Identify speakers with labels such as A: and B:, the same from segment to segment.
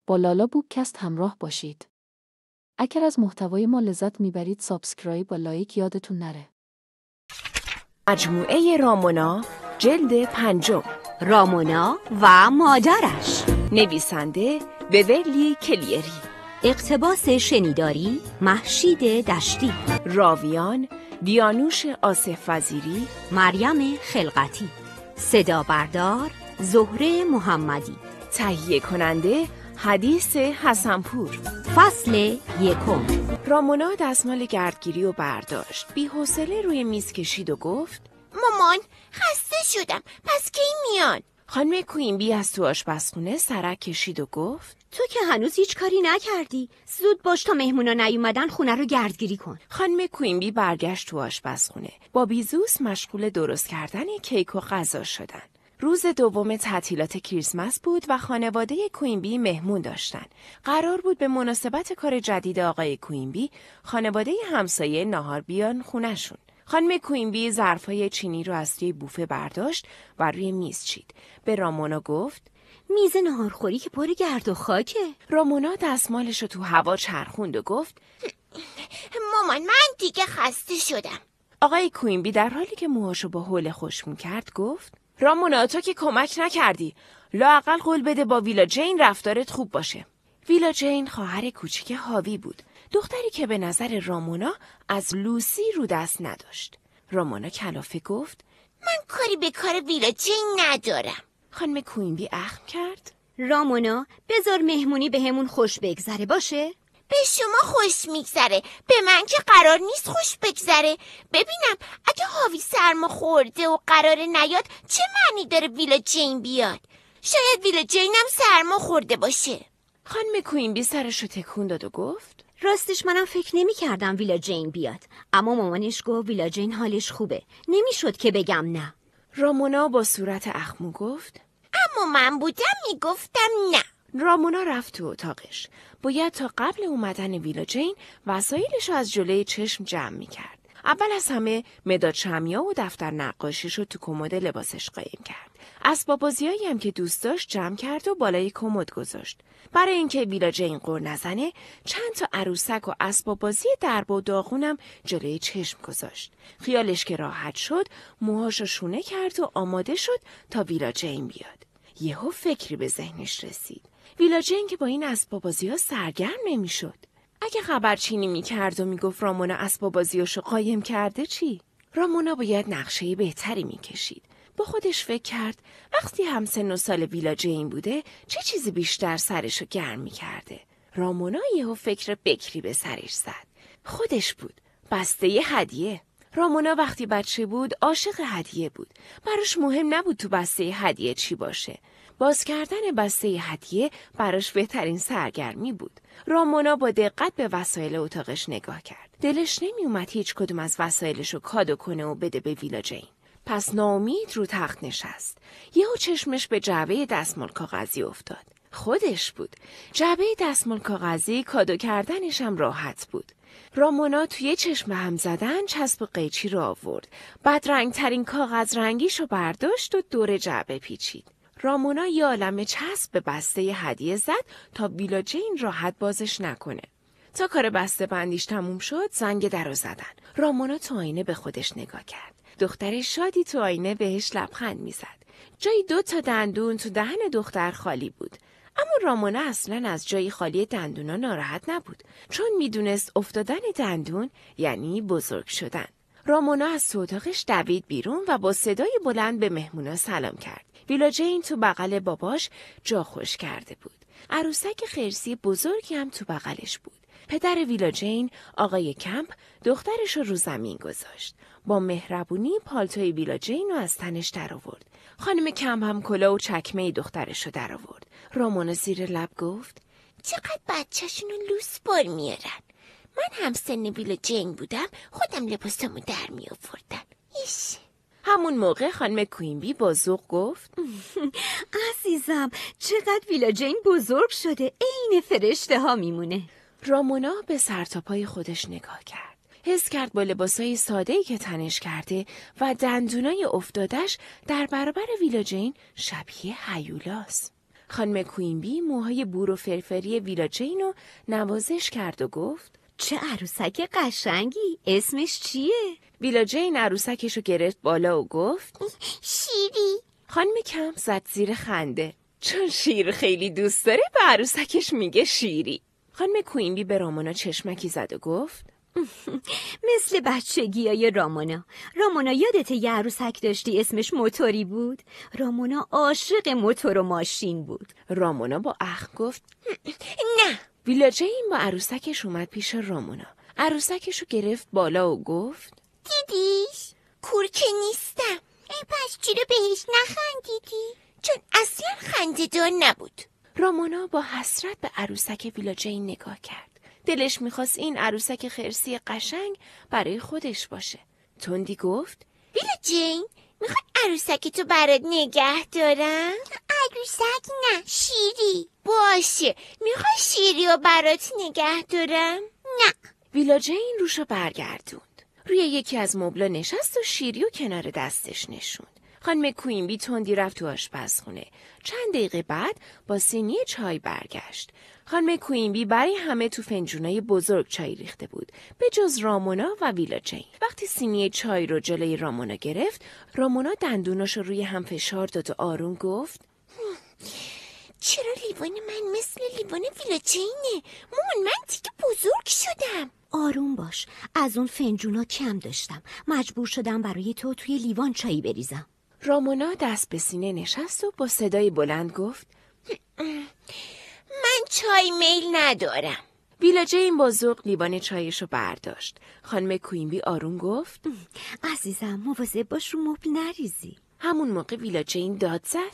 A: با لالا بوکست همراه باشید. اگر از محتوای ما لذت میبرید سابسکرایب و لایک یادتون نره.
B: مجموعه رامونا جلد 5.
C: رامونا و مادرش.
B: نویسنده بورلی کلیری.
C: اقتباس شنیداری مهشید دشتی.
B: راویان دیانوش آصف وزیری،
C: مریم خلقتی. صدا بردار زهره محمدی.
B: تهیه کننده حدیث حسنپور.
C: فصل 1.
B: رامونا دستمال گردگیری رو برداشت، بی‌حوصله روی میز کشید و گفت
D: مامان خسته شدم، پس کی میان؟
B: خانم کوینبی از تو آشپزخونه سرک کشید و گفت
C: تو که هنوز هیچ کاری نکردی. زود باش تا مهمونا نیومدن خونه رو گردگیری کن.
B: خانم کوینبی برگشت تو آشپزخونه. با بیزوس مشغول درست کردن کیک و غذا شدن. روز دوم تعطیلات کریسمس بود و خانواده کوینبی مهمون داشتن. قرار بود به مناسبت کار جدید آقای کوینبی خانواده همسایه ناهار بیان خونه‌شون. خانم کوینبی ظرفای چینی رو از توی بوفه برداشت و روی میز چید. به رامونا گفت
C: میز ناهارخوری که پر گرد و خاکه.
B: رامونا دستمالش رو تو هوا چرخوند و گفت
D: مامان من دیگه خسته شدم.
B: آقای کوینبی در حالی که موهاشو با حوله خشک می‌کرد گفت رامونا تو که کمک نکردی. لااقل قول بده با ویلا جین رفتارت خوب باشه. ویلا جین خواهر کوچیک هاوی بود. دختری که به نظر رامونا از لوسی رو دست نداشت. رامونا کلافه گفت
D: من کاری به کار ویلا جین ندارم.
B: خانم کوینبی اخم کرد
C: رامونا بذار مهمونی به همون خوش بگذره باشه؟
D: به شما خوش میگذره، به من که قرار نیست خوش بگذره. ببینم اگه هاوی سرما خورده و قراره نیاد چه معنی داره ویلا جین بیاد؟ شاید ویلا جین هم سرما خورده باشه.
B: خانم کوینبی سرشو تکون داد و گفت
C: راستش منم فکر نمی کردم ویلا جین بیاد، اما مامانش گفت ویلا جین حالش خوبه، نمیشد که بگم نه.
B: رامونا با صورت اخمو گفت
D: اما من بودم میگفتم نه.
B: رامونا رفت تو اتاقش. باید تا قبل اومدن ویلا جین وسایلشو از جلوی چشم جمع میکرد. اول از همه مداد شمعیا و دفتر نقاشیشو تو کمد لباسش قایم کرد. اسباب بازیایی هم که دوست داشت جمع کرد و بالای کمد گذاشت. برای اینکه ویلا جین قر نزنه چند تا عروسک و اسباب بازی درب و داغونم جلوی چشم گذاشت. خیالش که راحت شد موهاشو شونه کرد و آماده شد تا ویلا جین بیاد. یهو فکری به ذهنش رسید. ویلا جین که با این اسباب بازی‌ها سرگرم نمی‌شد. اگه خبرچینی می‌کرد و میگفت رامونا اسباب بازیاشو قایم کرده چی؟ رامونا باید نقشه بهتری می‌کشید. با خودش فکر کرد وقتی همسن و سال ویلا جین بوده چه چیزی بیشتر سرشو گرم می‌کرده. رامونا یهو فکر بکری به سرش زد. خودش بود. بسته هدیه. رامونا وقتی بچه بود عاشق هدیه بود. براش مهم نبود تو بسته هدیه چی باشه. باز کردن بسته هدیه براش بهترین سرگرمی بود. رامونا با دقت به وسایل اتاقش نگاه کرد. دلش نمی اومد هیچ کدوم از وسایلشو کادو کنه و بده به ویلا جین. پس ناامید رو تخت نشست. یهو چشمش به جعبه دستمال کاغذی افتاد. خودش بود. جعبه دستمال کاغذی کادو کردنش هم راحت بود. رامونا توی چشم هم زدن چسب قیچی رو آورد. بعد رنگترین کاغذ رنگیشو برداشت و دور جعبه پیچید. رامونا یه عالمه چسب به بسته هدیه زد تا ویلا جین راحت بازش نکنه. تا کار بسته بندیش تموم شد زنگ درو زدن. رامونا تو آینه به خودش نگاه کرد. دختر شادی تو آینه بهش لبخند میزد. جای 2 تا دندون تو دهن دختر خالی بود. اما رامونا اصلاً از جای خالی دندونا ناراحت نبود، چون میدونست افتادن دندون یعنی بزرگ شدن. رامونا از تو اتاقش دوید بیرون و با صدای بلند به مهمونا سلام کرد. ویلا جین تو بغل باباش جا خوش کرده بود. عروسک خرسی بزرگی هم تو بغلش بود. پدر ویلا جین، آقای کمپ، دخترش رو زمین گذاشت. با مهربونی پالتوی ویلا جین رو از تنش در آورد. خانم کمپ هم کلاه و چکمه دخترش رو در آورد. رامونا زیر لب گفت
D: چقدر بچه‌شون لوس بار میارن. من هم سن ویلا جین بودم خودم لباسمو در می آوردم. ایش.
B: همون موقع خانم کوینبی با ذوق گفت
C: عزیزم چقدر ویلا جین بزرگ شده، عین فرشته ها میمونه.
B: رامونا به سر تا پای خودش نگاه کرد. حس کرد با لباسای ساده‌ای که تنش کرده و دندونای افتادش در برابر ویلا جین شبیه هیولاست. خانم کوینبی موهای بور و فرفری ویلا جین رو نوازش کرد و گفت
C: چه عروسک قشنگی، اسمش چیه؟
B: ویلا جین عروسکش رو گرفت بالا و گفت
D: شیری.
B: خانم کمپ زد زیر خنده، چون شیر خیلی دوست داره به عروسکش میگه شیری. خانم کوینبی به رامونا چشمکی زد و گفت
C: مثل بچگیای رامونا یادت یه عروسک داشتی اسمش موتوری بود؟ رامونا عاشق موتور و ماشین بود.
B: رامونا با اخم گفت
D: نه.
B: ویلا جین با عروسکش اومد پیش رامونا. عروسکش رو گرفت بالا و گفت
D: دیدیش؟ کورکه نیستم. پس چرا بهش نخندیدی؟ چون اصلا خنده‌دار نبود.
B: رامونا با حسرت به عروسک ویلا جین نگاه کرد. دلش میخواست این عروسک خرسی قشنگ برای خودش باشه. تندی گفت
D: ویلا جین، میخواد عروسک تو برات نگه دارم؟ عروسک نه، شیری. باشه، میخوای شیری رو برات نگه دارم؟ نه.
B: ویلا جین روشو برگردوند. روی یکی از مبلا نشست و شیری و کنار دستش نشوند. خانم کوینبی تندی رفت تو آشپزخونه. چند دقیقه بعد با سینی چای برگشت. خانم کوینبی برای همه تو فنجونای بزرگ چای ریخته بود، به جز رامونا و ویلا جین. وقتی سینی چای رو جلوی رامونا گرفت، رامونا دندوناشو روی هم فشار داد و آروم گفت
D: چرا لیوان من مثل لیوان ویلا جینه؟ مامان، من دیگه بزرگ شدم.
C: آروم باش، از اون فنجونا کم داشتم، مجبور شدم برای تو توی لیوان چایی بریزم.
B: رامونا دست به سینه نشست و با صدای بلند گفت
D: من چای میل ندارم.
B: ویلا جین با ذوق لیوان چایشو برداشت. خانم کوینبی آروم گفت
C: عزیزم مواظب باش رو مبل نریزی.
B: همون موقع ویلا جین داد زد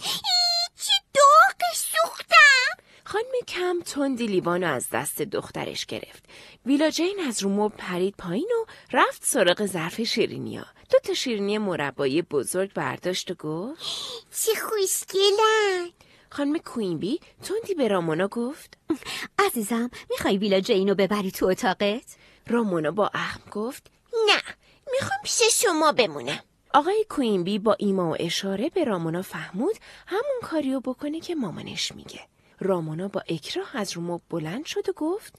D: چه داغش سوختم.
B: خانم کم تندی لیوانو از دست دخترش گرفت. ویلا جین از رو مبل پرید پایین و رفت سراغ ظرف شیرینیا. 2 شیرینی مربایی بزرگ برداشت و گفت
D: چه خوشگلن.
B: خانم کوینبی تندی به رامونا گفت
C: عزیزم میخوای ویلا جینو ببری تو اتاقت؟
B: رامونا با اخم گفت
D: نه، میخوام پیش شما بمونم.
B: آقای کوینبی با ایما و اشاره به رامونا فهمود همون کاریو بکنه که مامانش میگه. رامونا با اکراه از رو مبل بلند شد و گفت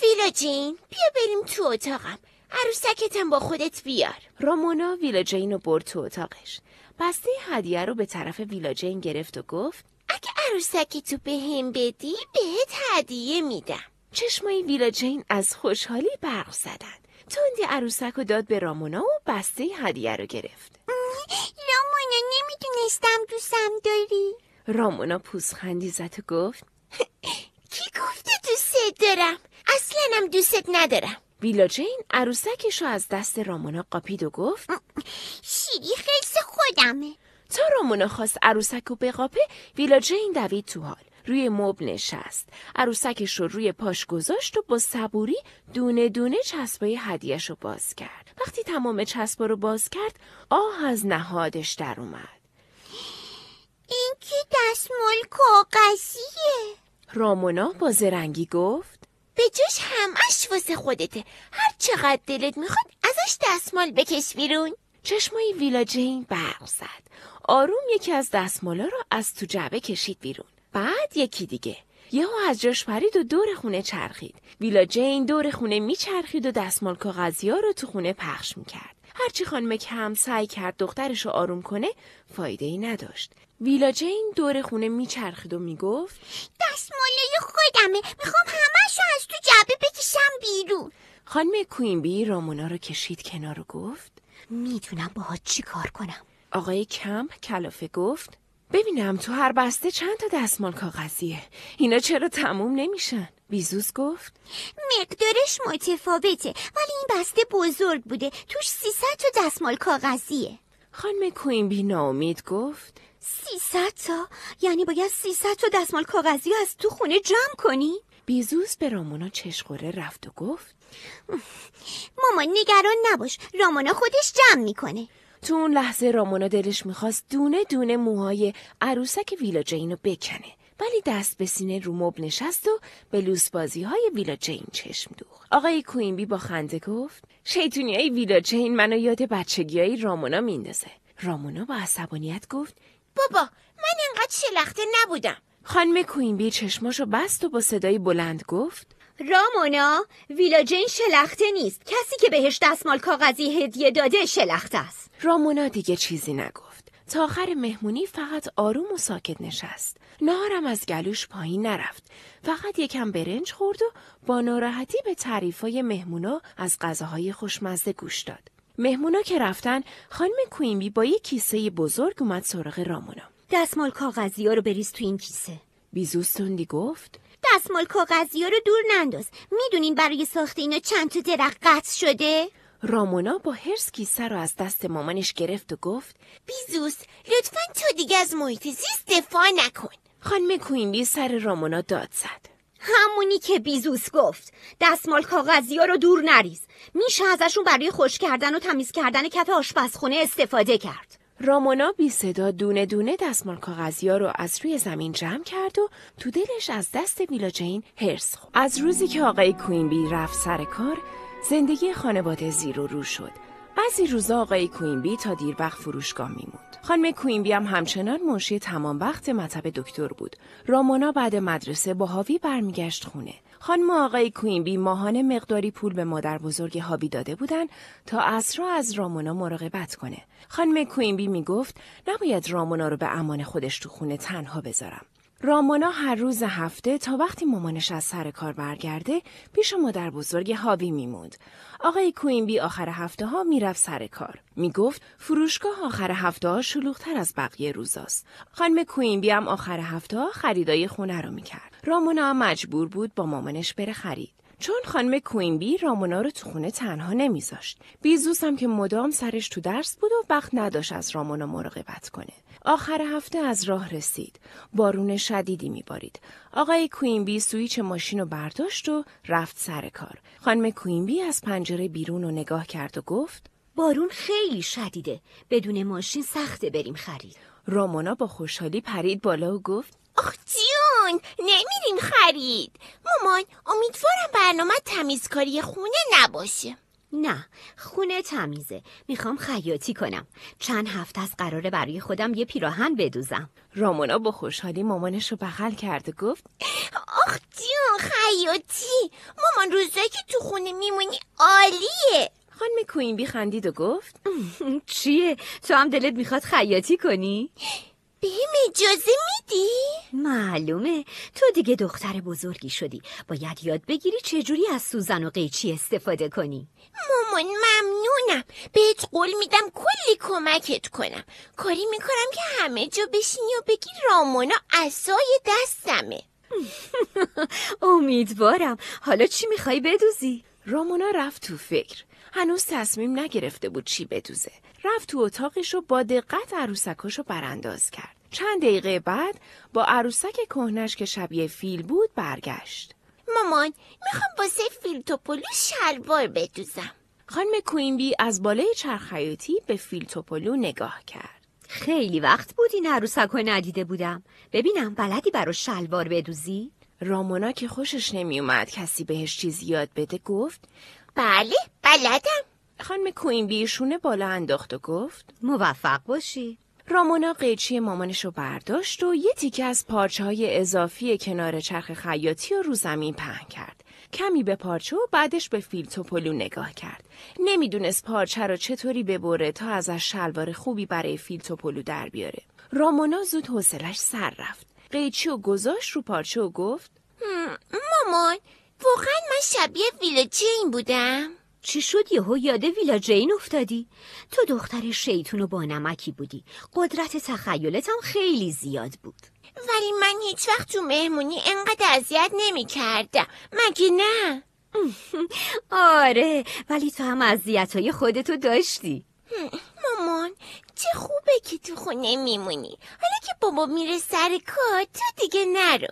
D: ویلا جین، بیا بریم تو اتاقم. عروسکتم با خودت بیار.
B: رامونا ویلا جین رو برد تو اتاقش. بسته هدیه رو به طرف ویلا جین گرفت و گفت
D: اگه عروسکی تو بهم بدی بهت هدیه میدم.
B: چشمای ویلا جین از خوشحالی برق زدن. تندی عروسک رو داد به رامونا و بسته هدیه رو گرفت.
D: رامونا، نمیدونستم دوستم داری.
B: رامونا پوزخندی زد و گفت
D: کی گفته دوست دارم؟ اصلا هم دوست ندارم.
B: ویلا جین عروسکش رو از دست رامونا قاپید و گفت
D: شیری خیلی خودمه.
B: تا رامونا خواست عروسک رو بقاپه، ویلا جین دوید تو حال. روی مبل نشست. عروسکش رو روی پاش گذاشت و با صبوری دونه دونه چسبای هدیه‌شو باز کرد. وقتی تمام چسبا رو باز کرد، آه از نهادش در اومد.
D: این که دستمال کاغذیه.
B: رامونا با زرنگی گفت
D: به جاش همش واسه خودته. هر چقدر دلت میخواد ازش دستمال بکش بیرون.
B: چشمای ویلا جین برق زد. آروم یکی از دستمالا رو از تو جعبه کشید بیرون. بعد یکی دیگه. یهو از جاش پرید و دور خونه چرخید. ویلا جین دور خونه میچرخید و دستمال کاغذی‌ها رو تو خونه پخش میکرد. هرچی خانم کم سعی کرد دخترش رو آروم کنه، فایده‌ای نداشت. ویلا جین دور خونه میچرخید و میگفت
D: دستمالای خودمه، میخوام همه‌شو از تو جعبه بکشم بیرون.
B: خانم کوینبی رامونا رو کشید کنار و گفت
C: میتونم باهات چی کار کنم؟
B: آقای کمپ کلافه گفت ببینم تو هر بسته چند تا دستمال کاغذیه؟ اینا چرا تموم نمیشن؟ بیزوس گفت
D: مقدارش متفاوته، ولی این بسته بزرگ بوده، توش 300 تا دستمال کاغذیه.
B: خانم کوینبی ناامید گفت
C: 300 تا؟ یعنی باید 300 تا دستمال کاغذی از تو خونه جمع کنی؟
B: بیزوس به رامونا چشقوره رفت و گفت
D: مامان نگران نباش، رامونا خودش جمع میکنه.
B: تو اون لحظه رامونا دلش میخواست دونه دونه موهای عروسک ویلا جین رو بکنه، ولی دست به سینه رو مبل نشست و به لوسبازی های ویلا جین چشم دوخت. آقای کوینبی با خنده گفت شیطونی های ویلا جین منو یاد بچگی های رامونا میندازه. رامونا با عصبانیت گفت
D: بابا، من انقدر شلخته نبودم.
B: خانم کوینبی چشماشو بست و با صدای بلند گفت
C: رامونا، ویلا جین شلخته نیست. کسی که بهش دستمال کاغذی هدیه داده شلخته است.
B: رامونا دیگه چیزی نگفت. تا آخر مهمونی فقط آروم و ساکت نشست. ناهارم از گلوش پایین نرفت. فقط یکم برنج خورد و با ناراحتی به تعریفای مهمونا از غذاهای خوشمزه گوش داد. مهمونا که رفتن، خانم کوینبی با یک کیسه بزرگ اومد سراغ رامونا.
C: دستمال کاغذی ها رو بریز تو این کیسه.
B: بیزوستوندی گفت
D: دستمال کاغذی ها رو دور ننداز. میدونین برای ساخت اینا چند تا درخت قطع شده؟
B: رامونا با حرص کیسه رو از دست مامانش گرفت و گفت
D: بیزوس، لطفاً تو دیگه از محیط زیست دفاع نکن.
B: خانم کوینبی سر رامونا داد زد.
C: همونی که بیزوس گفت. دستمال کاغذی ها رو دور نریز. میشه ازشون برای خوش کردن و تمیز کردن کف آشپزخونه استفاده کرد.
B: رامونا بی صدا دونه دونه دستمال کاغذی ها رو از روی زمین جمع کرد و تو دلش از دست ویلا جین هرس خورد. از روزی که آقای کوینبی رفت سر کار، زندگی خانواده زیر و رو شد. بعضی روزا آقای کوینبی تا دیر وقت فروشگاه میموند. خانم کوینبی هم همچنان منشی تمام وقت مطب دکتر بود. رامونا بعد مدرسه با هاوی برمیگشت خونه. خانم آقای کوینبی ماهانه مقداری پول به مادر بزرگ هاوی داده بودن تا عصرها از رامونا مراقبت کنه. خانم کوینبی میگفت نباید رامونا رو به امان خودش تو خونه تنها بذارم. رامونا هر روز هفته تا وقتی مامانش از سر کار برگرده پیش مادر بزرگ هاوی میموند. آقای کوینبی آخر هفته ها میرفت سر کار. میگفت فروشگاه آخر هفته ها شلوغ‌تر از بقیه روزاست. خانم کوینبی هم آخر هفته ها خریدای خونه رو میکرد. رامونا مجبور بود با مامانش بره خرید. چون خانم کوینبی رامونا رو تو خونه تنها نمیذاشت. بیزوس هم که مدام سرش تو درس بود و وقت نداشت از رامونا مراقبت کنه. آخر هفته از راه رسید. بارون شدیدی میبارید. آقای کوینبی سویچ ماشین رو برداشت و رفت سر کار. خانم کوینبی از پنجره بیرون رو نگاه کرد و گفت
C: بارون خیلی شدیده. بدون ماشین سخته بریم خرید.
B: رامونا با خوشحالی پرید بالا و گفت
D: آخ جون، نمیریم خرید. مامان، امیدوارم برنامه تمیزکاری خونه نباشه.
C: نه، خونه تمیزه. میخوام خیاطی کنم. چند هفته از قراره برای خودم یه پیراهن بدوزم.
B: رامونا با خوشحالی مامانش رو بغل کرد و گفت
D: آخ جون، خیاطی. مامان روزایی که تو خونه میمونی عالیه.
B: خانم کوینبی خندید و گفت
C: چیه؟ تو هم دلت میخواد خیاطی کنی؟
D: بهم اجازه میدی؟
C: معلومه. تو دیگه دختر بزرگی شدی. باید یاد بگیری چجوری از سوزن و قیچی استفاده کنی.
D: مامان ممنونم. بهت قول میدم کلی کمکت کنم. کاری میکنم که همه جا بشینی و بگی رامونا عصای دستمه.
C: امیدوارم. حالا چی میخوای بدوزی؟
B: رامونا رفت تو فکر. هنوز تصمیم نگرفته بود چی بدوزه. رفت تو اتاقش و با دقت عروسکاشو برانداز کرد. چند دقیقه بعد با عروسک کهنش که شبیه فیل بود برگشت.
D: مامان، میخوام واسه فیل توپولو شلوار بدوزم.
B: خانم کوینبی از بالای چرخ خیاطی به فیل توپولو نگاه کرد.
C: خیلی وقت بود این عروسک رو ندیده بودم. ببینم بلدی برا شلوار بدوزی؟
B: رامونا که خوشش نمی اومد کسی بهش چیزی یاد بده گفت
D: بله، بلدم.
B: خانم کوینبی شونه بالا انداخت و گفت
C: موفق باشی.
B: رامونا قیچی مامانش رو برداشت و یه تیکه از پارچه‌های اضافی کنار چرخ خیاطی رو زمین پهن کرد. کمی به پارچه و بعدش به فیل توپولو نگاه کرد. نمیدونست پارچه رو چطوری ببره تا ازش شلوار خوبی برای فیل توپولو در بیاره. رامونا زود حوصلش سر رفت. قیچی رو گذاشت رو پارچه و گفت
D: مامان، واقعا من شبیه ویلا جین بودم؟
C: چی شد یهو یاد ویلا جین افتادی؟ تو دختر شیطون و بانمکی بودی. قدرت تخیلت هم خیلی زیاد بود.
D: ولی من هیچ وقت تو مهمونی انقدر اذیت نمی کردم. مگه نه؟
C: آره، ولی تو هم اذیت‌های خودتو داشتی.
D: مامان، چه خوبه که تو خونه میمونی. حالا که بابا میره سر کار تو دیگه نرو.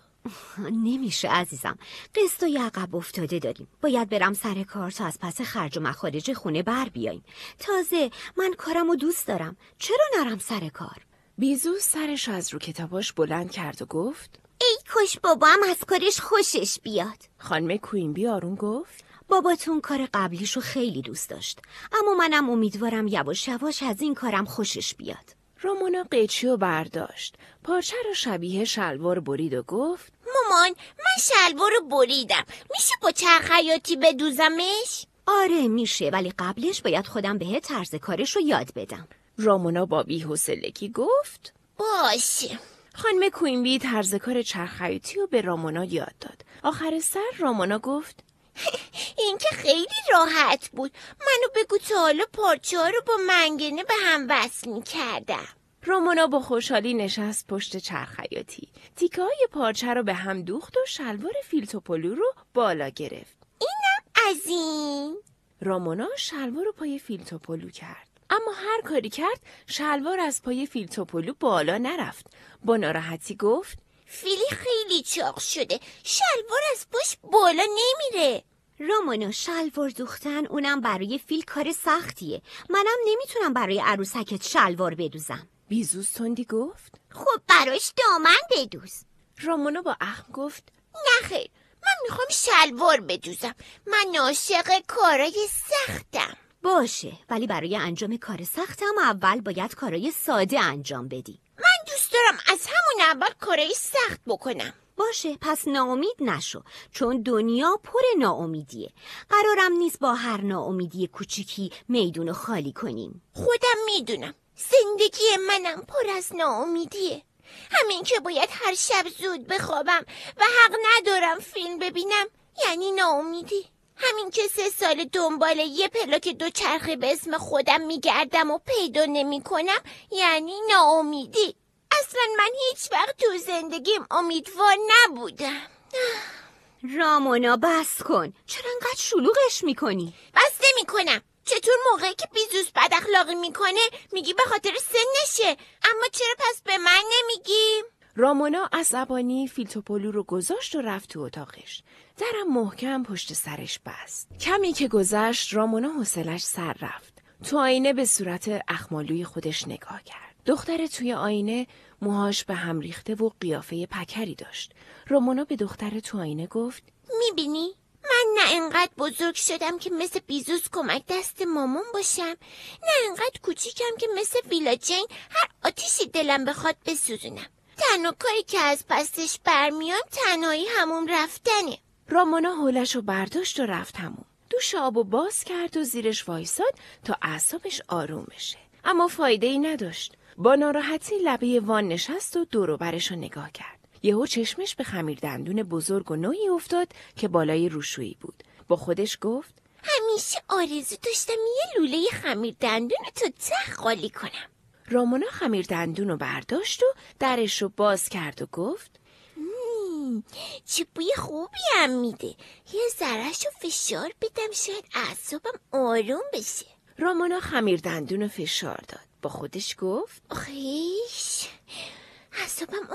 C: نمیشه عزیزم. قسطای عقب افتاده داریم. باید برم سر کار تا از پس خرج و مخارج خونه بر بیاییم. تازه من کارمو دوست دارم. چرا نرم سر کار؟
B: بیزو سرش از رو کتاباش بلند کرد و گفت
D: ای کاش بابا هم از کارش خوشش بیاد.
B: خانم کوینبی آروم گفت
C: باباتون کار قبلیشو خیلی دوست داشت. اما منم امیدوارم یواش یواش از این کارم خوشش بیاد.
B: رامونا قیچی رو برداشت. پارچه رو شبیه شلوار برید و گفت
D: مامان من شلوار رو بریدم، میشه با چرخ خیاطی بدوزمش؟
C: آره میشه، ولی قبلش باید خودم بهت طرز کارش رو یاد بدم.
B: رامونا با بی‌حوصلگی گفت
D: باشه.
B: خانم کوینبی طرز کار چرخ خیاطی رو به رامونا یاد داد. آخر سر رامونا گفت
D: این که خیلی راحت بود. منو بگو تا حالا پارچه ها رو با منگنه به هم وصل می‌کردم.
B: رامونا با خوشحالی نشست پشت چرخ خیاطی. تیکه‌های پارچه رو به هم دوخت و شلوار فیلتوپولو رو بالا گرفت.
D: از این
B: رامونا شلوار رو پای فیلتوپولو کرد. اما هر کاری کرد شلوار از پای فیلتوپولو بالا نرفت. با ناراحتی گفت
D: فیلی خیلی چاق شده، شلوار از پاش بالا نمیره.
C: رامونا شلوار دوختن اونم برای فیل کار سختیه. منم نمیتونم برای عروسکت شلوار بدوزم.
B: بیزوس تندی گفت
D: خب براش دامن بدوز.
B: رامونا با اخم گفت
D: نه خیر، من میخوام شلوار بدوزم. من عاشق کارای سختم.
C: باشه، ولی برای انجام کار سختم اول باید کارای ساده انجام بدی.
D: من دوست دارم از همون اول کارای سخت بکنم.
C: باشه، پس ناامید نشو، چون دنیا پر ناامیدیه. قرارم نیست با هر ناامیدی کوچیکی میدونو خالی کنیم.
D: خودم میدونم زندگی منم پر از ناامیدیه. همین که باید هر شب زود بخوابم و حق ندارم فیلم ببینم یعنی ناامیدی. همین که 3 سال دنبال یه پلاک دوچرخه به اسم خودم میگردم و پیدا نمی کنم یعنی ناامیدی. اصلا من هیچ وقت تو زندگیم امیدوار نبودم.
C: رامونا بس کن، چرا انقدر شلوغش میکنی؟
D: بس نمی کنم. چطور موقعی که بیزوس بد اخلاقی میکنه میگی به خاطر سنشه، اما چرا پس به من نمیگی؟
B: رامونا عصبانی فیلتوپولو رو گذاشت و رفت تو اتاقش. درم محکم پشت سرش بست. کمی که گذشت رامونا حوصله‌اش سر رفت. تو آینه به صورت اخمالوی خودش نگاه کرد. دختر توی آینه موهاش به هم ریخته و قیافه پکری داشت. رامونا به دختر تو آینه گفت
D: میبینی؟ من نه انقدر بزرگ شدم که مثل بیزوس کمک دست مامان باشم، نه انقدر کوچیکم که مثل ویلاجین هر آتیشی دلم بخواد بسوزونم. تنها کاری که از پسش برمیام تنهایی هموم رفتنه.
B: رامونا حولش رو برداشت و رفت هموم. دوش آبو باز کرد و زیرش وایساد تا اعصابش آروم بشه. اما فایده ای نداشت. با ناراحتی لبه وان نشست و دور و برش رو نگاه کرد. یهو چشمش به خمیر دندون بزرگ و نوعی افتاد که بالای روشویی بود. با خودش گفت
D: همیشه آرزو داشتم یه لوله خمیر دندون تو ته خالی کنم.
B: رامونا خمیر دندون رو برداشت و درش رو باز کرد و گفت
D: چه بوی خوبی هم میده. یه ذره‌شو فشار بدم شاید اعصابم آروم بشه.
B: رامونا خمیر دندون رو فشار داد. با خودش گفت
D: آخیش اعصابم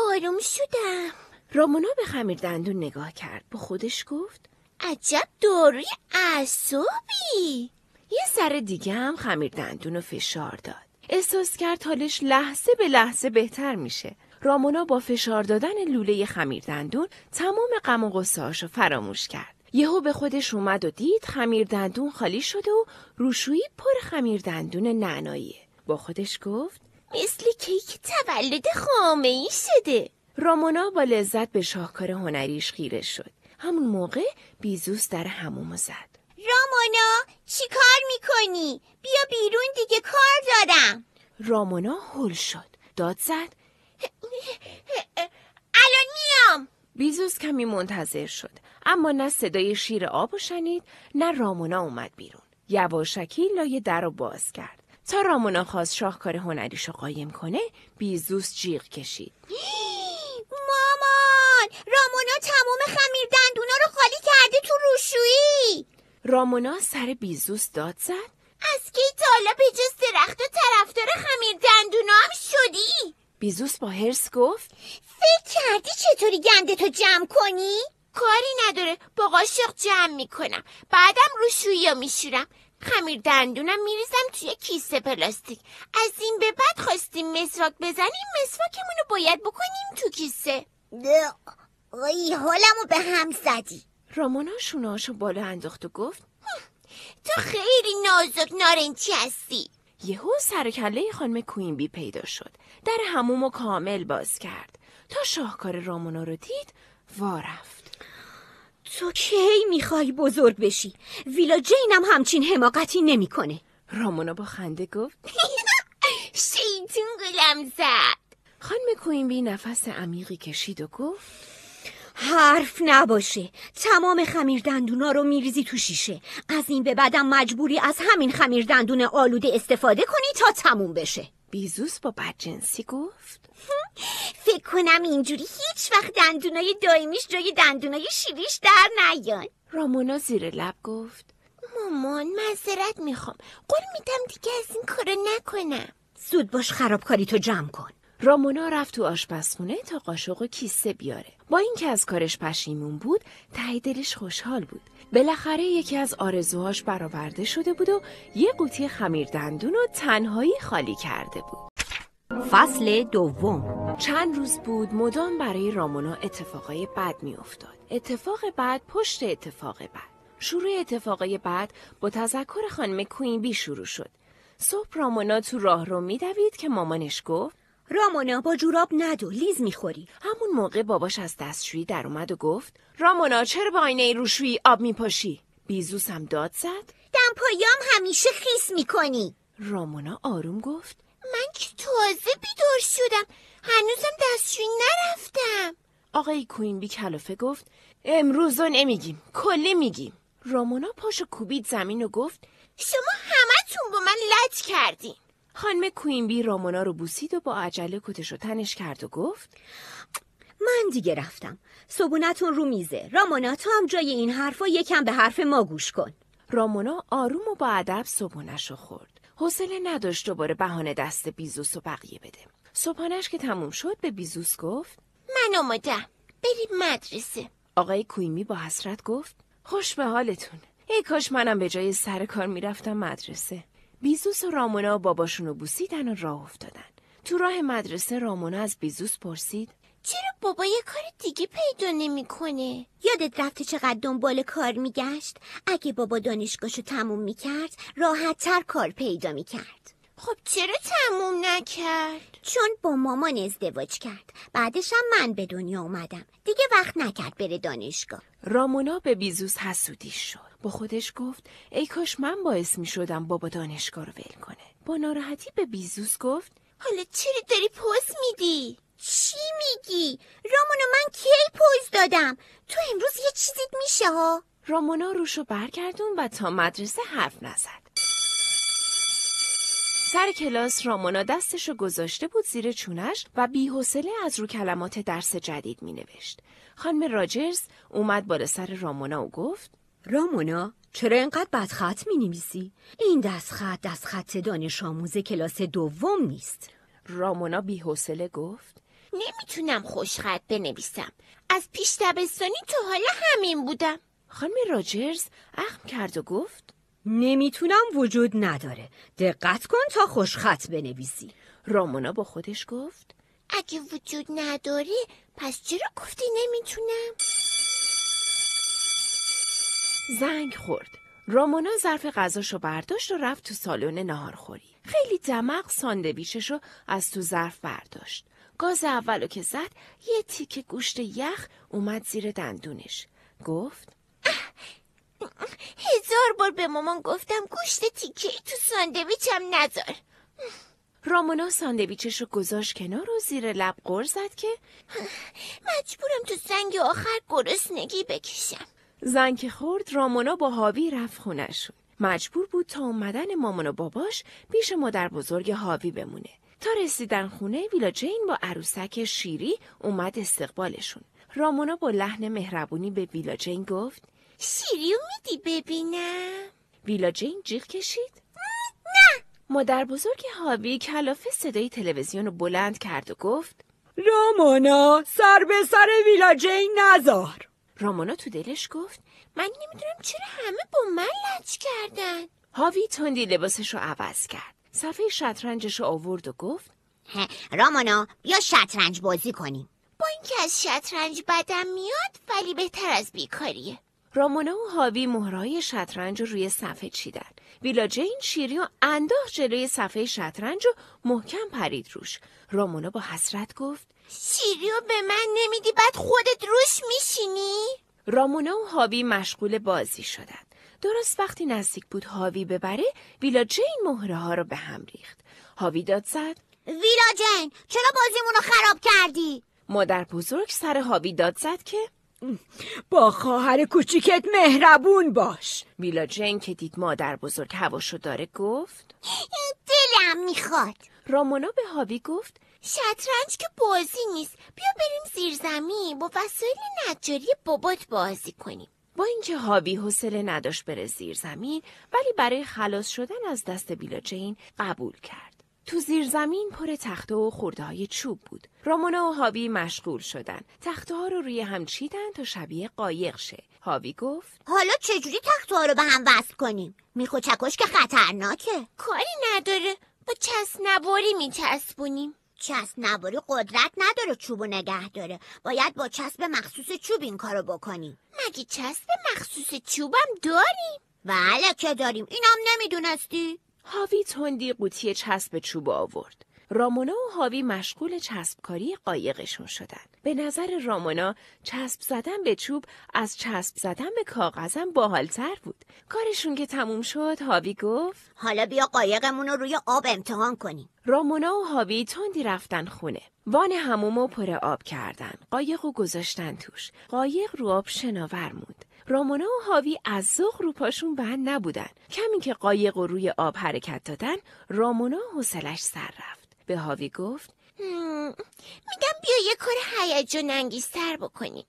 D: آروم شدم.
B: رامونا به خمیر دندون نگاه کرد. با خودش گفت
D: عجب داروی اعصابی.
B: یه ذره دیگه هم خمیر دندون رو فشار داد. احساس کرد حالش لحظه به لحظه بهتر میشه. رامونا با فشار دادن لوله خمیر دندون تمام غم و غصه‌هاشو فراموش کرد. یهو به خودش اومد و دید خمیر دندون خالی شده و روشویی پر خمیر دندون نعناییه. با خودش گفت
D: مثل کیک تولد خامه‌ای شده.
B: رامونا با لذت به شاهکار هنریش خیره شد. همون موقع بیزوس در حمومو زد.
D: رامونا چی کار میکنی؟ بیا بیرون دیگه کار دارم.
B: رامونا هول شد. داد زد
D: الان میام.
B: بیزوس کمی منتظر شد، اما نه صدای شیر آب شنید نه رامونا اومد بیرون. یواشکی لای در رو باز کرد. تا رامونا خواست شاهکار هنریشو قایم کنه بیزوس جیغ کشید
D: مامان، رامونا تمام خمیر دندونا رو خالی کرده تو روشویی.
B: رامونا سر بیزوس داد زد
D: از کی تا حالا به جز درخت و طرفدار خمیر دندونا هم شدی؟
B: بیزوس با حرص گفت
D: فکر کردی چطوری گندتو جمع کنی؟ کاری نداره، با قاشق جمع میکنم، بعدم روشویی رو میشورم. خمیر دندونم میریزم توی کیسه پلاستیک. از این به بعد خواستیم مسواک بزنیم مسواکمون رو باید بکنیم تو کیسه. ای حالمو به هم زدی.
B: رامونا شونه‌هاشو بالا انداخت و گفت
D: تو خیلی نازک نارنجی هستی.
B: یهو سر و کله خانم کوینبی پیدا شد. در حمومو کامل باز کرد. تا شاهکار رامونا رو دید وا رفت.
C: تو کی میخوای بزرگ بشی؟ ویلا جینم همچین حماقتی نمیکنه.
B: رامونا با خنده گفت
D: شیطون گلم زد.
B: خانم کوینبی نفس عمیقی کشید و گفت
C: حرف نباشه. تمام خمیر دندونا رو میریزی تو شیشه. از این به بعدم مجبوری از همین خمیر دندون آلوده استفاده کنی تا تموم بشه.
B: بیزوس با بدجنسی گفت
D: فکر کنم اینجوری هیچ وقت دندونای دائمیش جای دندونای شیریش در نیان.
B: رامونا زیر لب گفت
D: مامان معذرت میخوام. قول میدم دیگه از این کارو نکنم.
C: زود باش خرابکاری تو جمع کن.
B: رامونا رفت تو آشپزخونه تا قاشق و کیسه بیاره. با اینکه از کارش پشیمون بود، ته دلش خوشحال بود. بالاخره یکی از آرزوهاش برآورده شده بود و یه قوطی خمیر دندون رو تنهایی خالی کرده بود.
C: فصل دوم.
B: چند روز بود مدام برای رامونا اتفاقای بد میافتاد. اتفاق بد پشت اتفاق بد. شروع اتفاقای بد با تذکر خانم کوینبی شروع شد. صبح رامونا تو راهرو میدوید که مامانش گفت
C: رامونا با جوراب ندو، لیز میخوری.
B: همون موقع باباش از دستشویی در اومد و گفت رامونا چرا با آینه روشویی آب میپاشی؟ بیزوس هم داد زد
D: دمپاییام همیشه خیس میکنی.
B: رامونا آروم گفت
D: من که تازه بیدار شدم، هنوزم دستشویی نرفتم.
B: آقای کوینبی کلافه گفت امروز رو نمیگیم، کلی میگیم. رامونا پاشو کوبید زمین و گفت
D: شما همتون با من لج کردین.
B: خانم کوینبی رامونا رو بوسید و با عجله کتشو تنش کرد و گفت
C: من دیگه رفتم. صبونتون رو میزه. رامونا تو هم جای این حرفا یکم به حرف ما گوش کن.
B: رامونا آروم و با ادب صبحونه‌شو خورد. حوصله نداشت دوباره بهانه دست بیزوس و بقیه بده. صبحانه‌اش که تموم شد به بیزوس گفت
D: من آمادم، بریم مدرسه.
B: آقای کوینبی با حسرت گفت خوش به حالتون. ای کاش منم به جای سر کار میرفتم مدرسه. بیزوس و رامونا باباشونو بوسیدن و راه افتادن. تو راه مدرسه رامونا از بیزوس پرسید
D: چرا بابا یه کار دیگه پیدا نمیکنه؟ یادت رفته چقدر دنبال کار میگشت؟ اگه بابا دانشگاهشو تموم میکرد راحت تر کار پیدا میکرد. خب چرا تموم نکرد؟ چون با مامان ازدواج کرد. بعدش هم من به دنیا اومدم. دیگه وقت نکرد بره دانشگاه.
B: رامونا به بیزوس حسودی شد. با خودش گفت ای کاش من باعث می شدم بابا دانشگاه رو ول کنه. با ناراحتی به بیزوس گفت
D: حالا چرا داری پوز میدی؟ چی میگی؟ رامونا من کی پوز دادم؟ تو امروز یه چیزیت میشه ها؟
B: رامونا روشو برگردون و تا مدرسه حرف نزد. سر کلاس رامونا دستشو گذاشته بود زیر چونش و بی‌حوصله از رو کلمات درس جدید می نوشت. خانم راجرز اومد بالا سر رامونا و گفت
C: رامونا چرا اینقدر بدخط می نویسی؟ این دست خط دانش آموز کلاس دوم نیست.
B: رامونا بی‌حوصله گفت
D: نمیتونم خوشخط بنویسم. از پیش دبستانی تا حالا همین بودم.
B: خانم راجرز اخم کرد و گفت
C: نمیتونم وجود نداره. دقت کن تا خوشخط بنویسی.
B: رامونا با خودش گفت
D: اگه وجود نداره پس چرا گفتی نمیتونم؟
B: زنگ خورد. رامونا ظرف غذاشو برداشت و رفت تو سالن ناهارخوری. خیلی دمق ساندویچشو از تو ظرف برداشت. گاز اولو که زد یه تیکه گوشت یخ اومد زیر دندونش. گفت
D: 1000 بار به مامان گفتم گوشت تیکه‌ای تو ساندویچم نذار.
B: رامونا ساندویچشو گذاشت کنار و زیر لب غر زد که
D: مجبورم تو زنگ آخر گرسنگی بکشم.
B: زنگ خورد. رامونا با هاوی رفت خونه‌شون. مجبور بود تا اومدن مامان و باباش پیش مادر بزرگ هاوی بمونه. تا رسیدن خونه ویلا جین با عروسک شیری اومد استقبالشون. رامونا با لحن مهربونی به ویلا جین گفت
D: شیریو میدی ببینم؟
B: ویلا جین جیغ کشید
D: نه.
B: مادر بزرگ هاوی کلافه صدای تلویزیون رو بلند کرد و گفت
C: رامونا سر به سر ویلا جین نذار.
B: رامونا تو دلش گفت
D: من نمیدونم چرا همه با من لج کردن.
B: هاوی تندی لباسش رو عوض کرد. صفحه شطرنجش رو آورد و گفت
D: رامونا بیا شطرنج بازی کنیم. با اینکه از شطرنج بدم میاد ولی بهتر از بیکاریه.
B: رامونا و هاوی مهرهای شطرنج رو روی صفحه چیدن. ویلا جین شیری و انداخت جلوی صفحه شطرنج و محکم پرید روش. رامونا با حسرت گفت
D: شیریو به من نمیدی بعد خودت روش میشینی؟
B: رامونا و هاوی مشغول بازی شدن. درست وقتی نزدیک بود هاوی ببره، ویلا جین مهره ها رو به هم ریخت. هاوی داد زد
C: ویلا جین چرا بازیمونو خراب کردی؟
B: مادر بزرگ سر هاوی داد زد که
E: با خواهر کوچیکت مهربون باش.
B: ویلا جین که دید مادر بزرگ هواشو داره گفت
D: دلم میخواد.
B: رامونا به هاوی گفت
D: شطرنج که بازی نیست، بیا بریم زیر زمین با وسایل نجاری بابات بازی کنیم.
B: با اینکه هاوی حوصله نداشت بره زیر زمین، ولی برای خلاص شدن از دست ویلا جین قبول کرد. تو زیر زمین پر تخته و خورده های چوب بود. رامونا و هاوی مشغول شدن. تخته ها رو روی هم چیدن تا شبیه قایق شه. هاوی گفت
C: حالا چجوری تخته‌ها رو به هم وصل کنیم؟ میخو چکش که خطرناکه.
D: کاری نداره، با چسب‌نواری میچسبونیم.
C: چسب نواری قدرت نداره چوبو نگه داره. باید با چسب مخصوص چوب این کارو بکنیم.
D: مگه چسب مخصوص چوبم داریم؟
C: بله که داریم. اینم نمیدونستی؟
B: هاوی تندی قوطی چسب چوب آورد. رامونا و هاوی مشغول چسبکاری قایقشون شدن. به نظر رامونا چسب زدن به چوب از چسب زدن به کاغذم باحال‌تر بود. کارشون که تموم شد هاوی گفت
C: حالا بیا قایقمون رو روی آب امتحان کنیم.
B: رامونا و هاوی تندی رفتن خونه. وان حمومو پر آب کردن. قایقو گذاشتن توش. قایق رو آب شناور موند. رامونا و هاوی از ذوق رو پاشون بند نبودن. کمی که قایق رو روی آب حرکت دادن، رامونا حوصلش سر رفت. به هاوی گفت
D: میگم بیا یه کار هیجان انگیزتر بکنیم.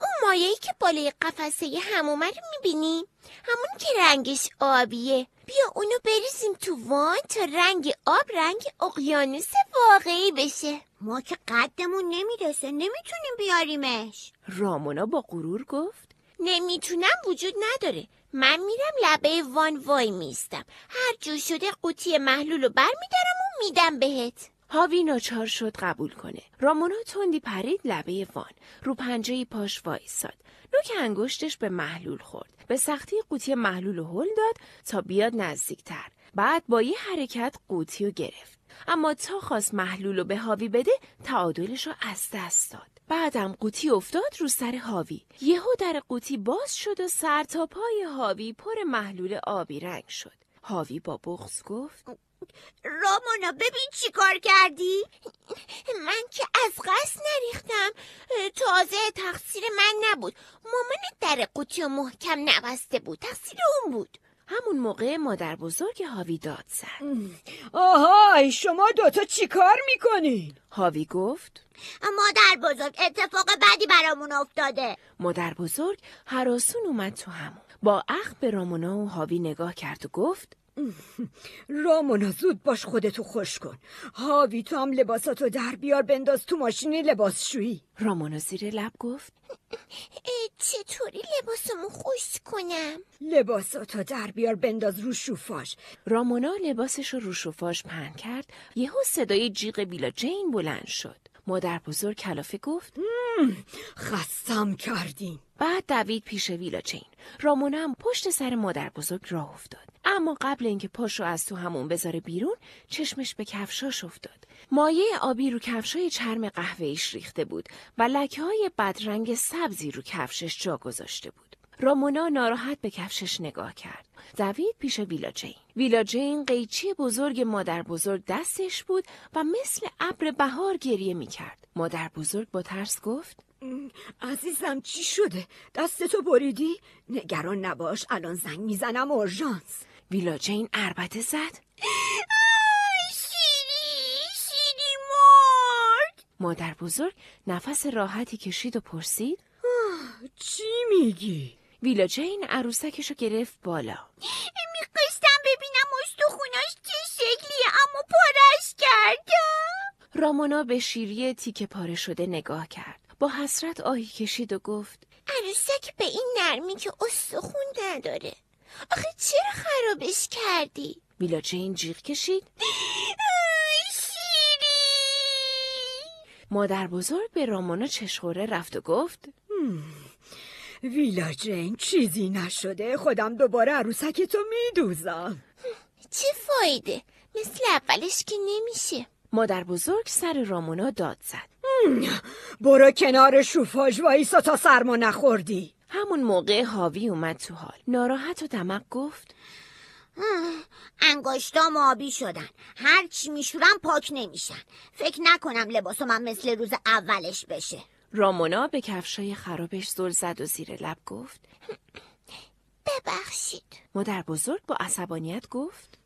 D: اون مایه‌ای که بالای قفسه حمومه رو میبینی؟ همون که رنگش آبیه. بیا اونو بریزیم تو وان تا رنگ آب رنگ اقیانوس واقعی بشه.
C: ما که قدمون نمیرسه، نمیتونیم بیاریمش.
B: رامونا با غرور گفت
D: نمیتونم وجود نداره. من میرم لبه وان وای میستم. هر جور شده قوطی محلول رو برمیدارم و میدم بهت.
B: هاوی ناچار شد قبول کنه. رامونا تندی پرید لبه وان. رو پنجه پاش وایساد. نوک انگشتش به محلول خورد. به سختی قوطی محلول رو هل داد تا بیاد نزدیکتر. بعد با یه حرکت قوطی رو گرفت. اما تا خواست محلول رو به هاوی بده تعادلش رو از دست داد. بعدم قوطی افتاد رو سر هاوی. یهو در قوطی باز شد و سر تا پای هاوی پر محلول آبی رنگ شد. هاوی با بغض گفت
C: رامونا ببین چی کار کردی؟
D: من که از قصد نریختم. تازه تقصیر من نبود. مامانت در قوطی محکم نبسته بود. تقصیر اون بود.
B: همون موقع مادر بزرگ هاوی داد زد.
E: آهای شما دوتا چی کار میکنین؟
B: هاوی گفت
C: مادر بزرگ اتفاق بدی برامون افتاده.
B: مادر بزرگ هراسون اومد تو همون. با عقل به رامونا و هاوی نگاه کرد و گفت
E: رامونا زود باش خودتو خوش کن. هاوی تو هم لباساتو در بیار بنداز تو ماشین لباسشویی.
B: رامونا زیر لب گفت
D: چطوری لباسمو خشک کنم؟
E: لباساتو در بیار بنداز رو شوفاژ.
B: رامونا لباسش رو شوفاژ پهن کرد. یهو صدای جیغ ویلا جین بلند شد. مادر بزرگ کلافه گفت
E: خستم کردین.
B: بعد دوید پیش ویلا جین. رامونا هم پشت سر مادر بزرگ راه افتاد. اما قبل اینکه پاشو از تو همون بذاره بیرون، چشمش به کفشاش افتاد. مایه آبی رو کفشای چرم قهوه‌ایش ریخته بود و لکه‌های بدرنگ سبزی رو کفشش جا گذاشته بود. رامونا ناراحت به کفشش نگاه کرد. دوید پیش ویلا جین. ویلا جین قیچی بزرگ مادر بزرگ دستش بود و مثل ابر بهار گریه می‌کرد. مادر بزرگ با ترس گفت
E: عزیزم چی شده؟ دستتو بریدی؟ نگران نباش الان زنگ میزنم اورژانس.
B: ویلا جین عربده زد
D: شیری مرد.
B: مادر بزرگ نفس راحتی کشید و پرسید
E: چی میگی؟
B: ویلا جین عروسکشو گرفت بالا.
D: میخواستم ببینم استخوناش چه شکلیه اما پارش کردم.
B: رامونا به شیری تیکه پاره شده نگاه کرد. با حسرت آهی کشید و گفت
D: عروسک به این نرمی که استخون نداره. آخه چرا خرابش کردی؟
B: ویلا جین جیغ کشید
D: شیری.
B: مادر بزرگ به رامونا چشخوره رفت و گفت
E: ویلا جین چیزی نشده، خودم دوباره عروسک تو میدوزم.
D: چه فایده؟ مثل اولش که نمیشه.
B: مادر بزرگ سر رامونا داد زد.
E: برو کنار شوفاژ وایسا تا سرما نخوردی.
B: همون موقع هاوی اومد تو حال. ناراحت و دمق گفت
C: انگشتام آبی شدن، هر چی میشورم پاک نمیشن. فکر نکنم لباسم مثل روز اولش بشه.
B: رامونا به کفشای خرابش زل زد و زیر لب گفت
D: ببخشید.
B: مادر بزرگ با عصبانیت گفت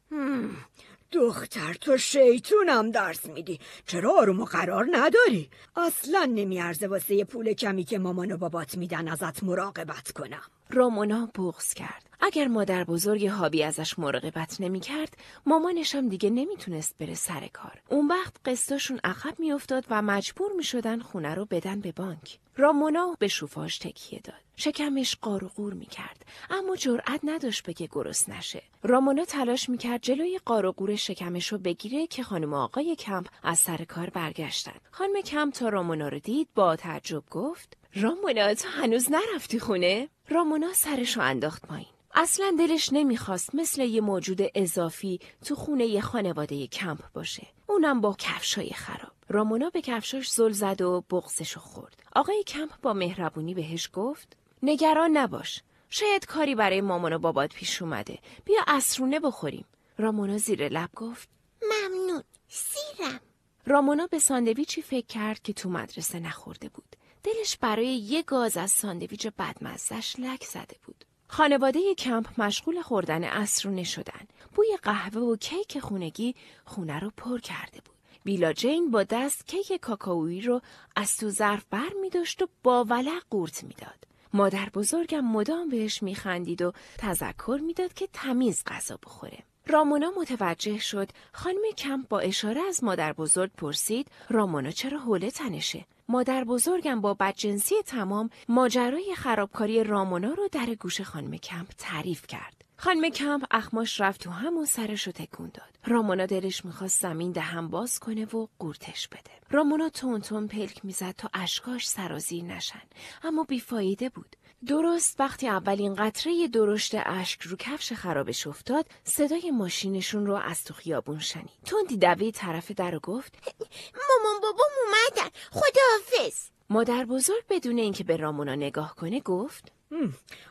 E: دختر تو شیطونم درس میدی، چرا آروم و قرار نداری؟ اصلا نمیارزه واسه پول کمی که مامان و بابات میدن ازت مراقبت کنم.
B: رامونا بغض کرد. اگر مادر بزرگ هابی ازش مراقبت نمی کرد، مامانش هم دیگه نمیتونست بره سر کار. اون وقت قسطاشون عقب میافتاد و مجبور میشدن خونه رو بدن به بانک. رامونا به شوفاژ تکیه داد. شکمش قار و قور میکرد، اما جرئت نداشت بگه گرسنه نشه. رامونا تلاش میکرد جلوی قار و قور شکمش رو بگیره که خانم و آقای کمپ از سر کار برگشتن. خانم کمپ تا رامونا رو دید با تعجب گفت رامونا تو هنوز نرفتی خونه؟ رامونا سرشو انداخت پایین. اصلا دلش نمیخواست مثل یه موجود اضافی تو خونه یه خانواده کمپ باشه، اونم با کفشای خراب. رامونا به کفشاش زل زد و بغضشو خورد. آقای کمپ با مهربونی بهش گفت نگران نباش، شاید کاری برای مامان و بابات پیش اومده، بیا عصرونه بخوریم. رامونا زیر لب گفت
D: ممنون، سیرم.
B: رامونا به ساندویچی فکر کرد که تو مدرسه نخورده بود. دلش برای یه گاز از ساندویچ بدمزه‌اش لک زده بود. خانواده کمپ مشغول خوردن عصرونه شدن. بوی قهوه و کیک خونگی خونه رو پر کرده بود. ویلا جین با دست کیک کاکائویی رو از تو ظرف بر می داشت و با ولع قورت می داد. مادر بزرگم مدام بهش می خندید و تذکر می داد که تمیز غذا بخوره. رامونا متوجه شد. خانم کمپ با اشاره از مادر بزرگ پرسید رامونا چرا حوله تنشه؟ مادر بزرگم با بدجنسی تمام ماجرای خرابکاری رامونا رو در گوش خانم کمپ تعریف کرد. خانم کمپ اخماش رفت تو هم و سرشو تکون داد. رامونا دلش میخواست زمین دهن باز کنه و قورتش بده. رامونا تون تون پلک میزد تا اشکاش سرازیر نشن، اما بیفایده بود. درست وقتی اولین قطره درشت اشک رو کفش خرابش افتاد، صدای ماشینشون رو از تو خیابون شنید. تندی دوید طرف در و گفت
D: مامان بابام اومدن، خداحافظ.
B: مادر بزرگ بدون اینکه به رامونا نگاه کنه گفت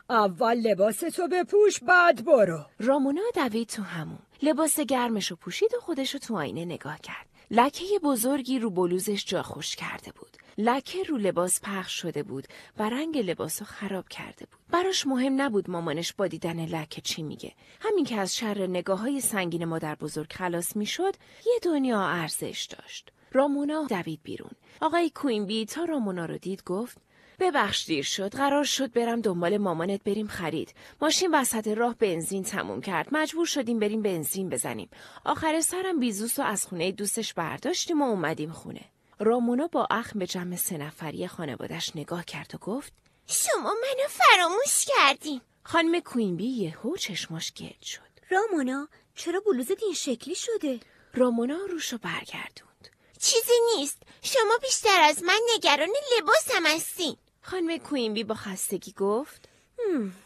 E: اول لباس تو بپوش بعد برو.
B: رامونا دوید تو همون. لباس گرمشو پوشید و خودشو تو آینه نگاه کرد. لکه بزرگی رو بلوزش جا خوش کرده بود. لکه رو لباس پخش شده بود و رنگ لباسو خراب کرده بود. براش مهم نبود مامانش با دیدن لکه چی میگه. همین که از شر نگاه‌های سنگین مادر بزرگ خلاص میشد، یه دنیا ارزش داشت. رامونا دوید بیرون. آقای کوینبی تا رامونا رو دید گفت ببخش دیر شد، قرار شد برم دنبال مامانت بریم خرید. ماشین وسط راه بنزین تموم کرد، مجبور شدیم بریم بنزین بزنیم. آخر سرم بیزوسو از خونه دوستش برداشتیم و اومدیم خونه. رامونا با اخم به جمع 3 نفری خانوادش نگاه کرد و گفت
D: شما منو فراموش کردین.
B: خانم کوینبی یهو چشماش گرد شد.
C: رامونا چرا بلوزت این شکلی شده؟
B: رامونا روشو برگردوند.
D: چیزی نیست، شما بیشتر از من نگران لباسم هستین.
B: خانم کوینبی با خستگی گفت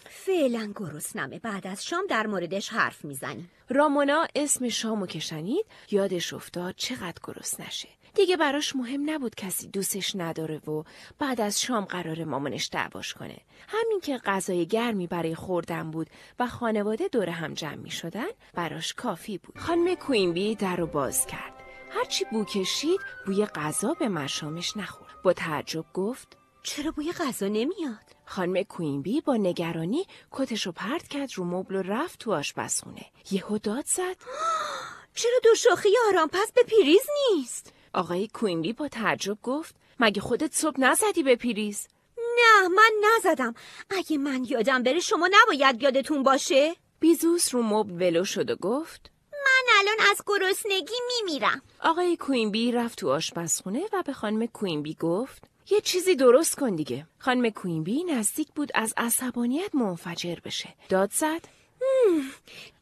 C: فعلا گرسنمه، بعد از شام در موردش حرف میزنیم.
B: رامونا اسم شامو که شنید یادش افتاد چقدر گرسنشه. دیگه براش مهم نبود کسی دوستش نداره و بعد از شام قرار مامانش دعواش کنه. همین که غذای گرمی برای خوردن بود و خانواده دور هم جمع می شدن براش کافی بود. خانم کوینبی در رو باز کرد. هرچی بو کشید بوی غذا به مشامش نخورد. با تعجب گفت
C: چرا بوی غذا نمیاد؟
B: خانم کوینبی با نگرانی کتشو پرت کرد رو مبل و رفت تو آشپزخونه. یهو داد زد
C: چرا دو شاخه آرام پس به پریز نیست؟
B: آقای کوینبی با تعجب گفت مگه خودت صبح نزدی به پریز؟
C: نه من نزدم. اگه من یادم بره شما نباید یادتون باشه؟
B: بیزوس رو مبل ولو شد و گفت
D: من الان از گرسنگی میمیرم.
B: آقای کوینبی رفت تو آشپزخونه و به خانم کوینبی گفت یه چیزی درست کن دیگه. خانم کوینبی نزدیک بود از عصبانیت منفجر بشه. داد زد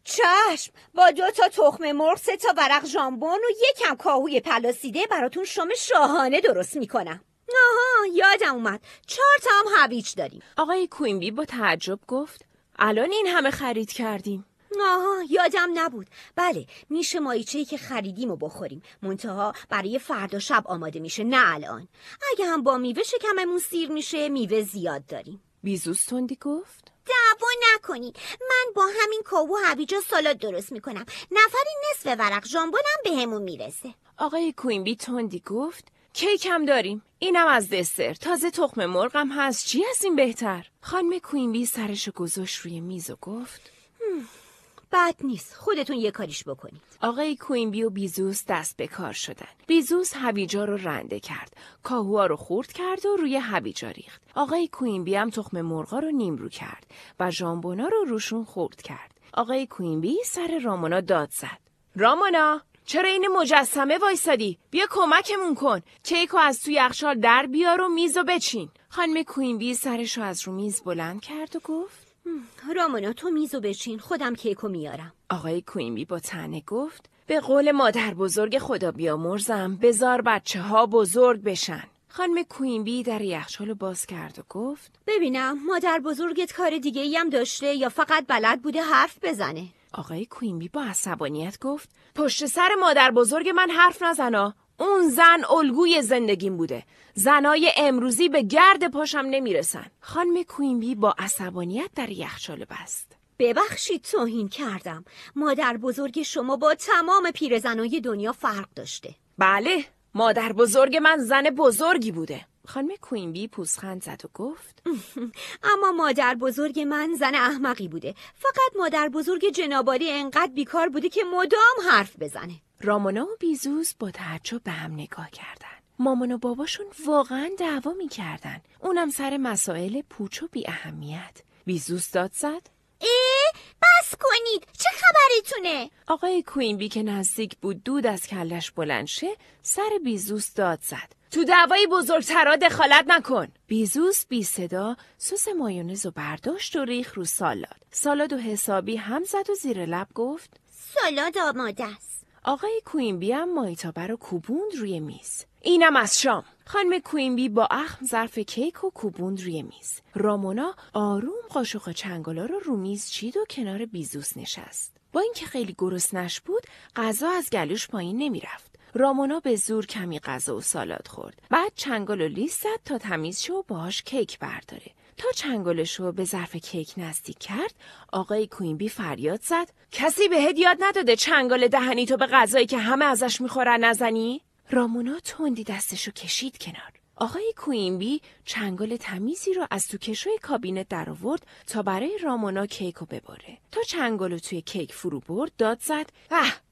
C: چشم، با 2 تا تخم مرغ، 3 تا ورق ژامبون و 1 کم کاهوی پلاسیده براتون شام شاهانه درست میکنم. آها یادم اومد، 4 تا هم هویج داریم.
B: آقای کوینبی با تعجب گفت الان این همه خرید کردیم.
C: آها یادم نبود. بله میشه ماهیچه‌ای که خریدیم و بخوریم، منتها برای فردا شب آماده میشه، نه الان. اگه هم با میوه شکممون سیر میشه، میوه زیاد داریم.
B: بیزوس تندی گفت
D: دعوا نکنید، من با همین کاهو و هویجا سالاد درست میکنم. نفری نصف ورق ژامبونم بهمون میرسه.
B: آقای کوینبی تندی گفت کیک هم داریم، اینم از دسر، تازه تخم مرغم هست، چی از این بهتر؟ خانم کوینبی سرشو گذاشت روی میز و گفت
C: بد نیست، خودتون یه کاریش بکنید.
B: آقای کوینبی و بیزوس دست به کار شدن. بیزوس هویجا رو رنده کرد، کاهوها رو خورد کرد و روی هویجا ریخت. آقای کوینبی هم تخم مرغا رو نیمرو کرد و ژامبونا رو روشون خورد کرد. آقای کوینبی سر رامونا داد زد. رامونا، چرا این مجسمه وایسادی؟ بیا کمکمون کن. کیکو از توی یخچال در بیار و میزو بچین. خانم کوینبی سرشو از رو میز بلند کرد و گفت
C: رامونا تو میزو بچین، خودم کیکو میارم.
B: آقای کوینبی با طعنه گفت به قول مادر بزرگ خدا بیامرزم، بذار بچه ها بزرگ بشن. خانم کوینبی در یخچال باز کرد و گفت
C: ببینم مادر بزرگت کار دیگه ای هم داشته یا فقط بلد بوده حرف بزنه؟
B: آقای کوینبی با عصبانیت گفت پشت سر مادر بزرگ من حرف نزنا. اون زن الگوی زندگیم بوده. زنای امروزی به گرد پاشم نمیرسن. خانم کوینبی با عصبانیت در یخچال بست.
C: ببخشید توهین کردم. مادر بزرگ شما با تمام پیرزنای دنیا فرق داشته.
B: بله، مادر بزرگ من زن بزرگی بوده. خانم کوینبی پوزخند زد و گفت
C: اما مادر بزرگ من زن احمقی بوده. فقط مادر بزرگ جنابالی انقدر بیکار بوده که مدام حرف بزنه.
B: رامونا و بیزوس با تعجب به هم نگاه کردن. مامان و باباشون واقعا دعوا می‌کردن، اونم سر مسائل پوچ و بی اهمیت. بیزوس داد زد
D: بس کنید، چه خبرتونه؟
B: آقای کوینبی که نزدیک بود دود از کلش بلند شه، سر بیزوس داد زد تو دعوای بزرگترا دخالت نکن. بیزوس بی صدا سس مایونز رو برداشت و ریخ رو سالاد و حسابی هم زد و زیر لب گفت
D: سالاد آماده است.
B: آقای کوینبی هم مایتابه رو کوبوند روی میز. اینم از شام. خانم کوینبی با اخم ظرف کیک و کوبوند روی میز. رامونا آروم قاشق چنگالا رو میز چید و کنار بیزوس نشست. با اینکه خیلی گرسنش بود، غذا از گلوش پایین نمیرفت. رامونا به زور کمی غذا و سالاد خورد. بعد چنگالو لیست زد تا تمیز شه و باهاش کیک برداره. تا چنگالشو به ظرف کیک نزدیک کرد، آقای کوینبی فریاد زد کسی بهت یاد نداده چنگال دهنی تو به غذایی که همه ازش میخورن نزنی؟ رامونا تندی دستشو کشید کنار. آقای کوینبی چنگال تمیزی رو از تو کشوی کابینت در آورد تا برای رامونا کیکو ببره. تا چنگالو توی کیک فرو برد داد زد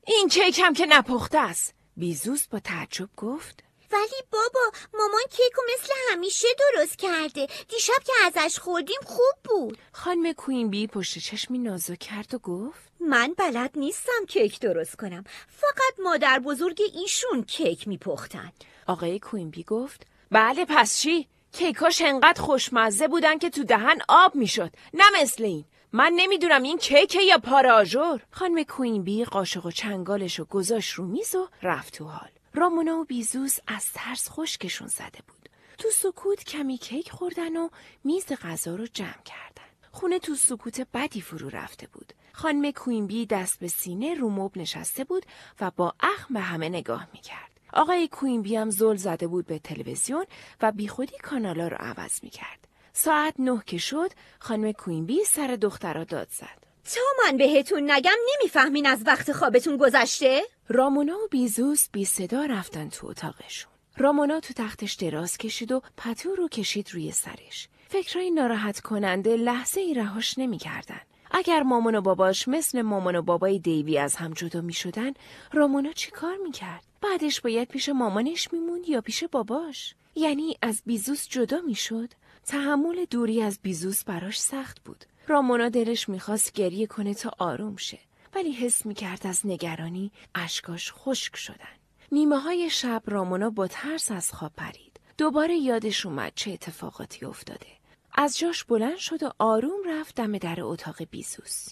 B: این کیک هم که نپخته است. بیزوس با تعجب گفت
D: ولی بابا، مامان کیکو مثل همیشه درست کرده. دیشب که ازش خوردیم خوب بود.
B: خانم کوینبی پشت چشمی نازک کرد و گفت
C: من بلد نیستم کیک درست کنم. فقط مادر بزرگ ایشون کیک میپختن.
B: آقای کوینبی گفت بله پس چی؟ کیکاش انقدر خوشمزه بودن که تو دهن آب میشد، نه مثل این. من نمیدونم این کیکه یا پاره آجر. خانم کوینبی قاشق و چنگالشو گذاشت رو میز و رفت تو حال. رامونا و بیزوس از ترس خشکشون زده بود. تو سکوت کمی کیک خوردن و میز غذا رو جمع کردن. خونه تو سکوت بدی فرو رفته بود. خانم کوینبی دست به سینه رو مبل نشسته بود و با اخم به همه نگاه میکرد. آقای کوینبی هم زل زده بود به تلویزیون و بیخودی کانالا رو عوض میکرد. ساعت 9 که شد، خانم کوینبی سر دخترها داد زد.
C: تا من بهتون نگم نمیفهمین از وقت خوابتون گذشته؟
B: رامونا و بیزوس بی صدا رفتن تو اتاقشون. رامونا تو تختش دراز کشید و پتو رو کشید روی سرش. فکرای ناراحت کننده لحظه ای رهاش نمی کردن. اگر مامان و باباش مثل مامان و بابای دیوی از هم جدا می شدن، رامونا چی کار می کرد؟ بعدش باید پیش مامانش می موند یا پیش باباش؟ یعنی از بیزوس جدا می شد؟ تحمل دوری از بیزوس براش سخت بود. رامونا دلش میخواست گریه کنه تا آروم شه، ولی حس میکرد از نگرانی اشکاش خشک شدن. نیمه های شب رامونا با ترس از خواب پرید. دوباره یادش اومد چه اتفاقاتی افتاده. از جاش بلند شد و آروم رفت دم در اتاق بیزوس.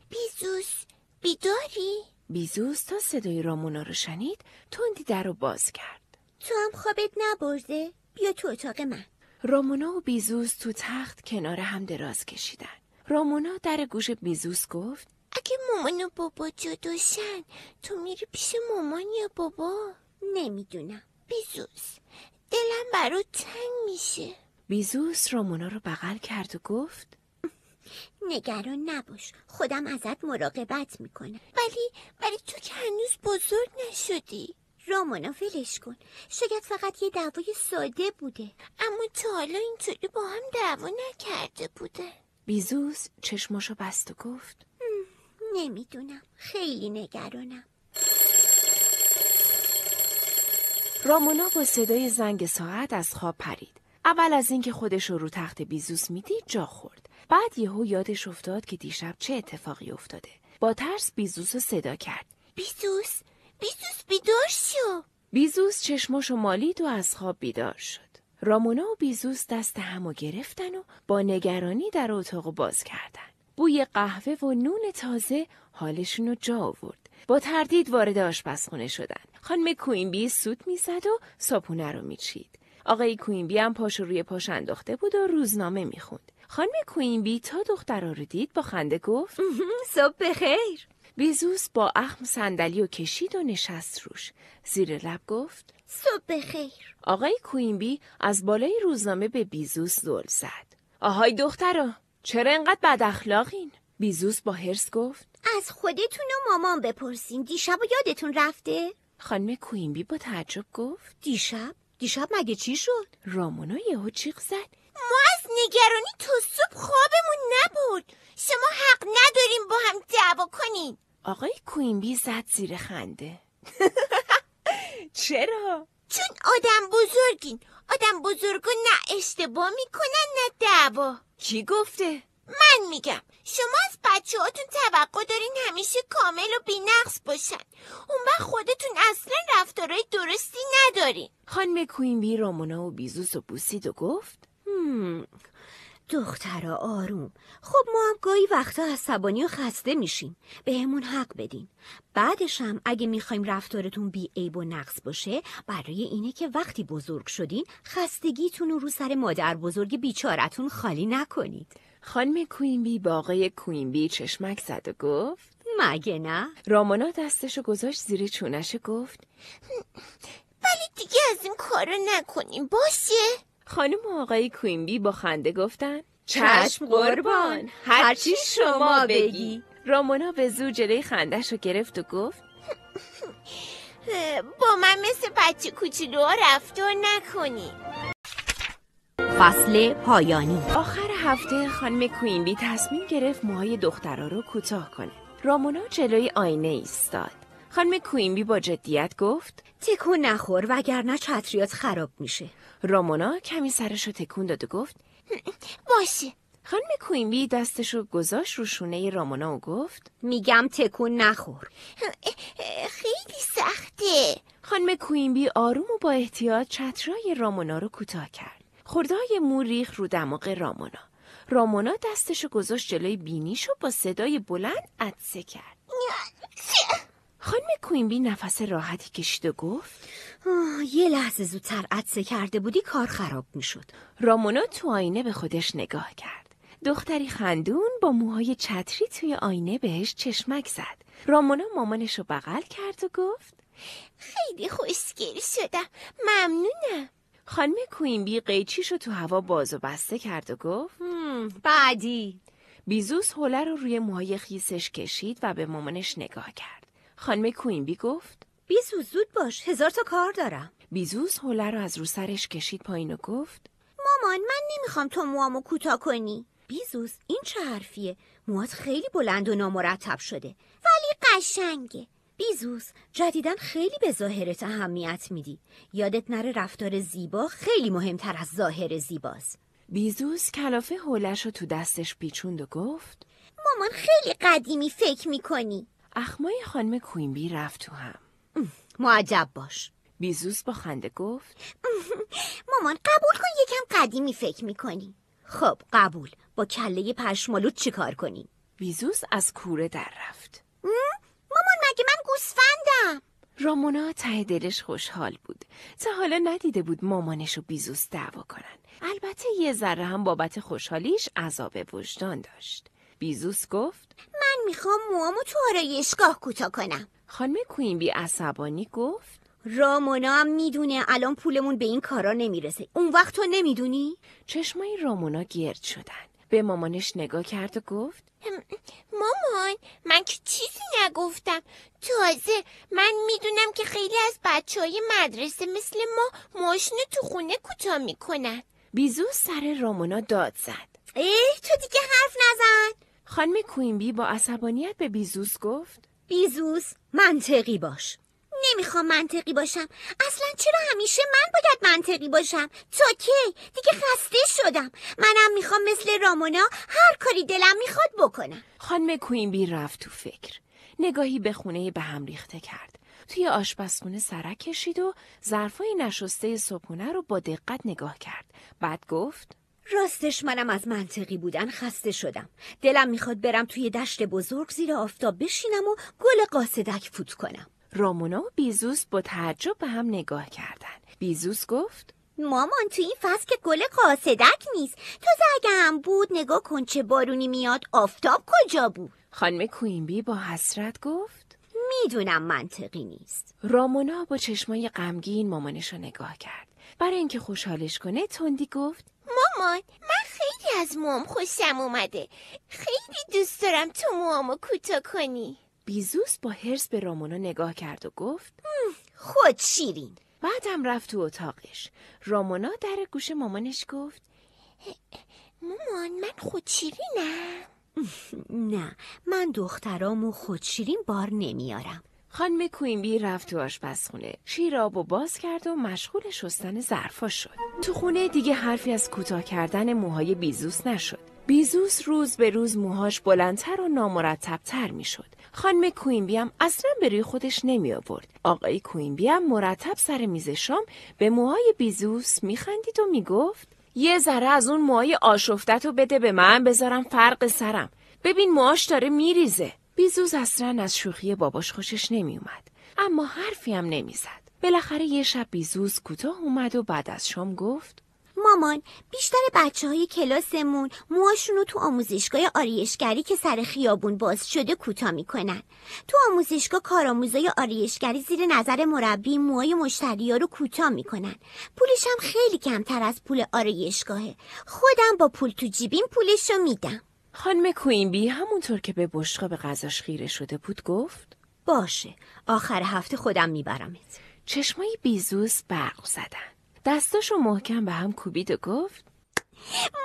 D: بیزوس، بیداری؟
B: بیزوس تا صدای رامونا رو شنید تندی در رو باز کرد.
D: تو هم خوابت نبرده؟ بیا تو اتاق من.
B: رامونا و بیزوس تو تخت کنار هم دراز کشیدن. رامونا در گوش بیزوس گفت
D: اگه مامان و بابا جداشن تو میری پیش مامان یا بابا؟ نمیدونم بیزوس، دلم برات تنگ میشه.
B: بیزوس رامونا رو بغل کرد و گفت
D: نگران نباش، خودم ازت مراقبت میکنم. ولی تو که هنوز بزرگ نشدی. رامونا ولش کن، شاید فقط یه دعوای ساده بوده، اما تا حالا اینطوری با هم دعوا نکرده بوده.
B: بیزوس چشماشو بست و گفت
D: نمیدونم، خیلی نگرانم.
B: رامونا با صدای زنگ ساعت از خواب پرید. اول از اینکه خودش رو تخت بیزوس میدید جا خورد. بعد یهو یادش افتاد که دیشب چه اتفاقی افتاده. با ترس بیزوس رو صدا کرد.
D: بیزوس بیدار شو.
B: بیزوس چشماشو مالید و از خواب بیدار شد. رامونا و بیزوس دست همو گرفتن و با نگرانی در اتاق باز کردن. بوی قهوه و نون تازه حالشون رو جا آورد. با تردید وارد آشپزخونه شدن. خانم کوینبی سوت میزد و صابونه رو میچید. آقای کوینبی هم پاشو روی پاش انداخته بود و روزنامه میخوند. خانم کوینبی تا دخترها رو دید با خنده گفت
C: صبح بخیر.
B: بیزوس با اخم صندلی رو کشید و نشست روش. زیر لب گفت
D: صبح بخیر.
B: آقای کوینبی از بالای روزنامه به بیزوس زل زد. آهای دخترا، چرا انقدر بد اخلاقین؟ بیزوس با حرص گفت
D: از خودتون و مامان بپرسین، دیشب یادتون رفته؟
B: خانم کوینبی با تعجب گفت
C: دیشب مگه چی شد؟
B: رامونا یهو جیغ زد
D: ما از نگرانی تا صبح خوابمون نبرد. شما حق نداریم با هم دعوا کنین.
B: آقای کوینبی زد زیر خنده. چرا؟
D: چون آدم بزرگین. آدم بزرگا نه اشتباه میکنن نه دعوا.
B: کی گفته؟
D: من میگم. شما از بچه هاتون توقع دارین همیشه کامل و بی‌نقص باشن. اون وقت خودتون اصلا رفتارهای درستی ندارین.
B: خانم کوینبی رامونا و بیزوس رو بوسید و گفت
C: دخترا آروم. خب ما هم گاهی وقتا عصبانی و خسته میشیم، بهمون حق بدین. بعدش هم اگه میخوایم رفتارتون بی عیب و نقص باشه، برای اینه که وقتی بزرگ شدین خستگیتون رو سر مادر بزرگ بیچارتون خالی نکنید.
B: خانم کوینبی با آقای کوینبی چشمک زد و گفت
C: مگه نه؟
B: رامونا دستشو گذاشت زیر چونش و گفت
D: ولی دیگه از این کارا نکنیم باشه؟
B: خانم و آقای کوینبی با خنده گفتن
C: چشم قربان، هرچی شما بگی.
B: رامونا به زور جلوی خندش رو گرفت و گفت
D: با من مثل بچه کوچولوها رفتار نکنی.
C: فصل پایانی.
B: آخر هفته خانم کوینبی تصمیم گرفت موهای دخترها رو کوتاه کنه. رامونا جلوی آینه ایستاد. خانم کوینبی با جدیت گفت
C: تکون نخور وگرنه چتریات خراب میشه.
B: رامونا کمی سرشو تکون داد و گفت
D: باشه.
B: خانم کوینبی دستشو گذاشت رو شونه رامونا و گفت
C: میگم تکون نخور.
D: خیلی سخته.
B: خانم کوینبی آروم و با احتیاط چترای رامونا رو کوتاه کرد. خردهای مو ریخت رو دماغ رامونا. رامونا دستشو گذاشت جلوی بینیشو با صدای بلند عطسه کرد. خانم کوینبی نفس راحتی کشید و گفت
C: یه لحظه زودتر عطسه کرده بودی کار خراب میشد.
B: رامونا تو آینه به خودش نگاه کرد. دختری خندون با موهای چتری توی آینه بهش چشمک زد. رامونا مامانش رو بغل کرد و گفت
D: خیلی خوشگل شدم، ممنونم.
B: خانم کوینبی قیچیشو تو هوا باز و بسته کرد و گفت
C: بعدی.
B: بیزوس حوله رو روی موهای خیسش کشید و به مامانش نگاه کرد. خانم کوینبی گفت
C: بیزوس زود باش، 1000 تا کار دارم.
B: بیزوس حوله رو از رو سرش کشید پایین و گفت
D: مامان من نمیخوام تو موامو کوتاه کنی.
C: بیزوس این چه حرفیه؟ موهات خیلی بلند و نامرتب شده.
D: ولی قشنگه.
C: بیزوس جدیدن خیلی به ظاهرت اهمیت میدی. یادت نره رفتار زیبا خیلی مهمتر از ظاهر زیباست.
B: بیزوس کلافه حولش رو تو دستش پیچوند و گفت
D: مامان خیلی قدیمی فکر میکنی.
B: اخمای خانم کوینبی رفت تو هم.
C: معجب باش.
B: بیزوس با خنده گفت
D: مامان قبول کن یکم قدیمی فکر میکنی.
C: خب قبول. با کله پشمالوت چی کار کنیم؟
B: بیزوس از کوره در رفت.
D: مامان مگه من گوسفندم؟
B: رامونا ته دلش خوشحال بود. تا حالا ندیده بود مامانش و بیزوس دعوا کنن. البته یه ذره هم بابت خوشحالیش عذاب وجدان داشت. بیزوس گفت
D: من میخوام موامو تو آرایشگاه کوتاه کنم.
B: خانم کوینبی عصبانی گفت
C: رامونا هم میدونه الان پولمون به این کارا نمیرسه. اون وقت تو نمیدونی؟
B: چشمای رامونا گرد شدن. به مامانش نگاه کرد و گفت
D: مامان من که چیزی نگفتم. تازه من میدونم که خیلی از بچهای مدرسه مثل ما موهاشونو تو خونه کوتاه میکنن.
B: بیزوس سر رامونا داد زد.
C: تو دیگه حرف نزن.
B: خانم کوینبی با عصبانیت به بیزوس گفت
C: بیزوس منطقی باش.
D: نمیخوام منطقی باشم. اصلا چرا همیشه من باید منطقی باشم؟ تا کی؟ دیگه خسته شدم. منم میخوام مثل رامونا هر کاری دلم میخواد بکنم.
B: خانم کوینبی رفت تو فکر. نگاهی به خونه به هم ریخته کرد. توی آشپزخونه سرک کشید و ظرفای نشسته صبحونه رو با دقت نگاه کرد. بعد گفت
C: راستش منم از منطقی بودن خسته شدم. دلم میخواد برم توی دشت بزرگ زیر آفتاب بشینم و گل قاصدک فوت کنم.
B: رامونا و بیزوس با تعجب به هم نگاه کردن. بیزوس گفت
D: مامان تو این فصل که گل قاصدک نیست. تازه اگه هم بود نگاه کن چه بارونی میاد. آفتاب کجا بود؟
B: خانم کوینبی با حسرت گفت
C: میدونم منطقی نیست.
B: رامونا با چشمای غمگین مامانش رو نگاه کرد. برای اینکه خوشحالش کنه تندی گفت
D: مامان من خیلی از موام خوشم اومده. خیلی دوست دارم تو موامو کوتاه کنی.
B: بیزوس با حرص به رامونا نگاه کرد و گفت
C: خود شیرین.
B: بعدم رفت تو اتاقش. رامونا در گوش مامانش گفت
D: مامان من خودشیرینم.
C: نه من دخترامو خودشیرین بار نمیارم.
B: خانم کوینبی رفت تو آشپزخونه. شیر آبو باز کرد و مشغول شستن ظرفا شد. تو خونه دیگه حرفی از کوتاه کردن موهای بیزوس نشد. بیزوس روز به روز موهاش بلندتر و نامرتبتر میشد. خانم کوینبی هم اصلا به روی خودش نمی آورد. آقای کوینبی هم مرتب سر میز شام به موهای بیزوس میخندید و میگفت یه ذره از اون موهای آشفتتو بده به من بذارم فرق سرم. ببین موهاش داره میریزه. بیزوس اصلا از شوخی باباش خوشش نمی اومد. اما حرفی هم نمی زد. بالاخره یه شب بیزوس کوتاه اومد و بعد از شام گفت
D: مامان بیشتر بچه‌های کلاسمون موهاشونو تو آموزشگاه آرایشگری که سر خیابون باز شده کوتاه میکنن. تو آموزشگاه کارآموزای آرایشگری زیر نظر مربی موهای مشتری‌ها رو کوتاه میکنن. پولش هم خیلی کمتر از پول آرایشگاهه. خودم با پول تو جیبیم پولشو میدم.
B: خانم کوینبی همونطور که به بشقاب غذاش خیره شده بود گفت
C: باشه آخر هفته خودم میبرمت.
B: چشمای بیزوس برق زدن. دستاشو محکم به هم کوبید و گفت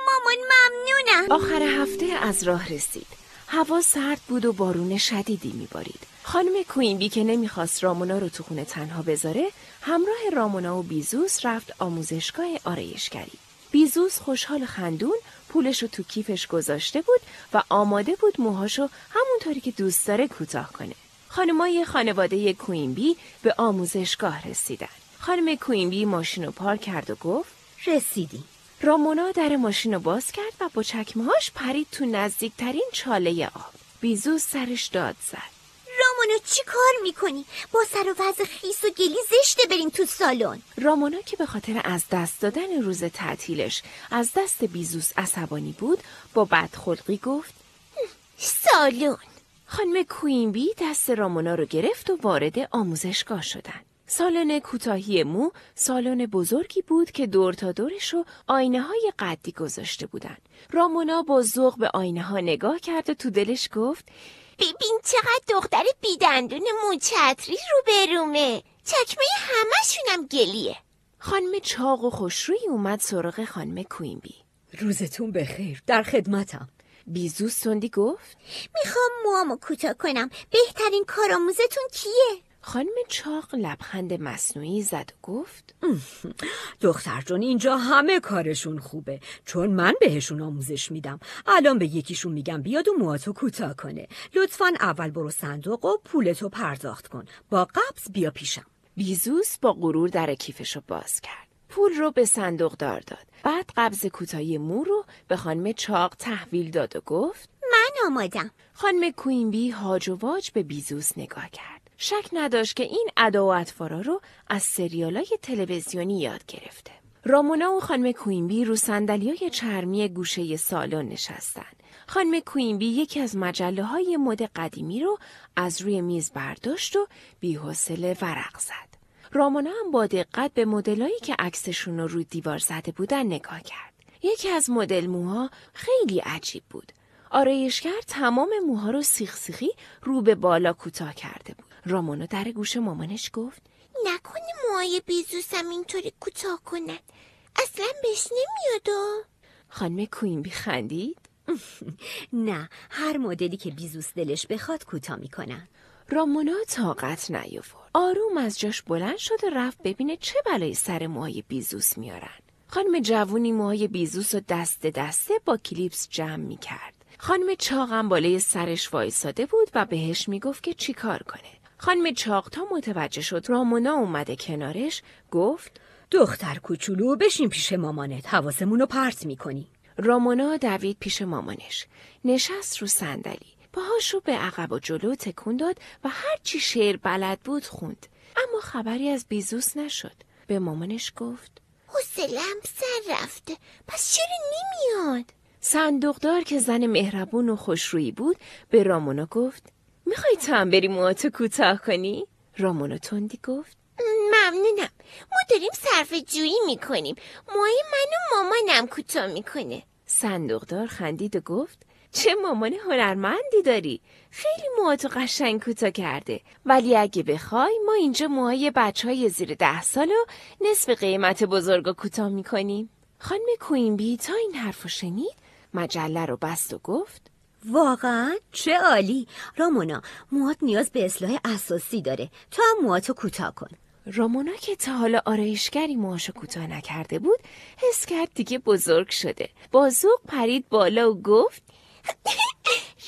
D: مامان ممنونم.
B: آخر هفته از راه رسید. هوا سرد بود و بارون شدیدی میبارید. خانم کوینبی که نمیخواست رامونا رو تو خونه تنها بذاره همراه رامونا و بیزوس رفت آموزشگاه آرایشگری. بیزوس خوشحال خندون پولشو تو کیفش گذاشته بود و آماده بود موهاشو همونطوری که دوست داره کوتاه کنه. خانمای خانواده کوینبی به آموزشگاه رسیدن. خانم کوینبی ماشین رو پارک کرد و گفت
C: رسیدیم.
B: رامونا در ماشین رو باز کرد و با چکمه‌هاش پرید تو نزدیکترین چاله آب. بیزوس سرش داد زد.
D: رامونا چی کار میکنی؟ با سر و وضع خیس و گلی زشته بریم تو سالن.
B: رامونا که به خاطر از دست دادن روز تعطیلش از دست بیزوس عصبانی بود با بدخلقی گفت
D: سالن.
B: خانم کوینبی دست رامونا رو گرفت و وارد آموزشگاه شدن. سالن کوتاهی مو سالن بزرگی بود که دور تا دورش رو آینه های قدی گذاشته بودن. رامونا با ذوق به آینه ها نگاه کرد و تو دلش گفت
D: ببین چقدر دختر بیدندون موچتری رو برومه. چکمه همشونم گلیه.
B: خانم چاق و خوشرویی اومد سراغ خانم کوینبی.
E: روزتون بخیر، در خدمتم.
B: بیزوس تندی گفت
D: میخوام موامو کوتاه کنم. بهترین کارآموزتون کیه؟
B: خانم چاق لبخند مصنوعی زد و گفت
E: دختر جون اینجا همه کارشون خوبه چون من بهشون آموزش میدم. الان به یکیشون میگم بیاد و موهاتو کوتاه کنه. لطفاً اول برو صندوق و پولتو پرداخت کن. با قبض بیا پیشم.
B: بیزوس با غرور در کیفشو باز کرد. پول رو به صندوق دار داد. بعد قبض کوتاهی مو رو به خانم چاق تحویل داد و گفت
D: من آمادم.
B: خانم کوینبی هاج و واج به بیزوس نگاه کرد. شک نداشت که این ادا و اطوارا رو از سریالای تلویزیونی یاد گرفته. رامونا و خانم کوینبی رو صندلیای چرمی گوشه سالن نشستن. خانم کوینبی یکی از مجله‌های مد قدیمی رو از روی میز برداشت و بی‌حوصله ورق زد. رامونا هم با دقت به مدلایی که عکسشون رو روی دیوار زده بودن نگاه کرد. یکی از مدل موها خیلی عجیب بود. آرایشگر تمام موها رو سیخ سیخی رو به بالا کوتاه کرده بود. رامونا در گوش مامانش گفت
D: نکنه موهای بیزوسم اینطوری کوتاه کنن. اصلا بهش نمیاد.
B: خانم کوینبی خندید.
C: نه، هر مدلی که بیزوس دلش بخواد کوتاه میکنن.
B: رامونا طاقت نیاورد. آروم از جاش بلند شد و رفت ببینه چه بلایی سر موهای بیزوس میارن. خانم جوونی موهای بیزوس رو دسته دسته با کلیپس جمع میکرد. خانم چاقم بالای سرش وایساده بود و بهش میگفت که چی کار کنه. خانم چاق تا متوجه شد رامونا اومده کنارش گفت
E: دختر کوچولو بشین پیش مامانت، حواسمون رو پرت میکنی.
B: رامونا دوید پیش مامانش. نشست رو صندلی. پاهاشو به عقب و جلو تکون داد و هرچی شعر بلد بود خوند. اما خبری از بیزوس نشد. به مامانش گفت
D: حوصله‌ام سر رفته. پس چرا نمیاد؟
B: صندوقدار که زن مهربون و خوشرویی بود به رامونا گفت میخوای تو هم بری موهاتو کوتاه کنی؟ رامونا تندی گفت
D: ممنونم. ما داریم صرفه جویی میکنیم. موهای من و مامانم کوتاه میکنه.
B: صندوقدار خندید و گفت چه مامان هنرمندی داری. خیلی موهاتو قشنگ کوتاه کرده. ولی اگه بخوای ما اینجا موهای بچهای زیر 10 سالو نصف قیمت بزرگا کوتاه میکنیم. خانم کوینبی تا این حرفو شنید مجله رو بست و گفت
C: واقعا؟ چه عالی! رامونا، موهات نیاز به اصلاح اساسی داره. تو هم موهاتو کوتاه کن.
B: رامونا که تا حالا آرایشگری موهاشو کوتاه نکرده بود حس کرد دیگه بزرگ شده. با ذوق پرید بالا و گفت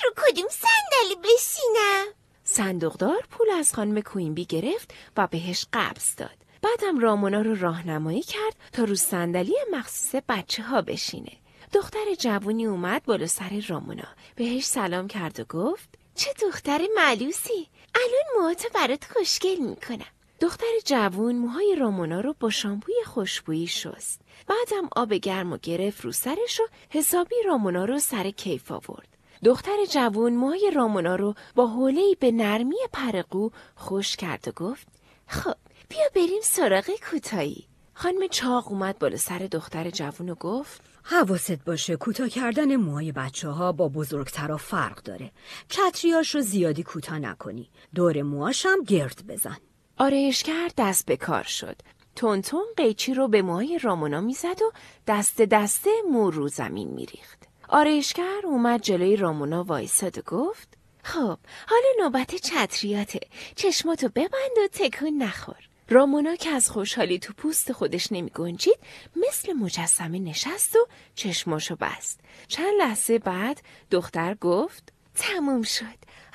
D: رو کدوم صندلی بشینم؟
B: صندوقدار پول از خانم کوینبی گرفت و بهش قبض داد. بعدم رامونا رو راهنمایی کرد تا رو صندلی مخصوص بچه‌ها بشینه. دختر جوونی اومد بالا سر رامونا. بهش سلام کرد و گفت
D: چه دختر معلوسی. الان موهاتو برات خوشگل میکنم.
B: دختر جوون موهای رامونا رو با شامپوی خوشبویی شست. بعدم آب گرم و گرفت رو سرش و حسابی رامونا رو سر کیف آورد. دختر جوون موهای رامونا رو با حوله‌ای به نرمی پرقو خوش کرد و گفت
D: خب بیا بریم سراغ کوتاهی.
B: خانم چاق اومد بالا سر دختر جوون و گفت
E: حواست باشه کوتاه کردن موهای بچه‌ها با بزرگترها فرق داره. چتریاشو زیادی کوتاه نکنی. دور موهاش هم گرد بزن.
B: آرایشگر دست به کار شد. تونتون قیچی رو به موهای رامونا میزد و دسته دسته مو رو زمین میریخت. آرایشگر اومد جلوی رامونا وایساد و گفت
D: خب حالا نوبت چتریاته. چشماتو ببند و تکون نخور.
B: رامونا که از خوشحالی تو پوست خودش نمی گنجید مثل مجسمه نشست و چشماشو بست. چند لحظه بعد دختر گفت
D: تموم شد.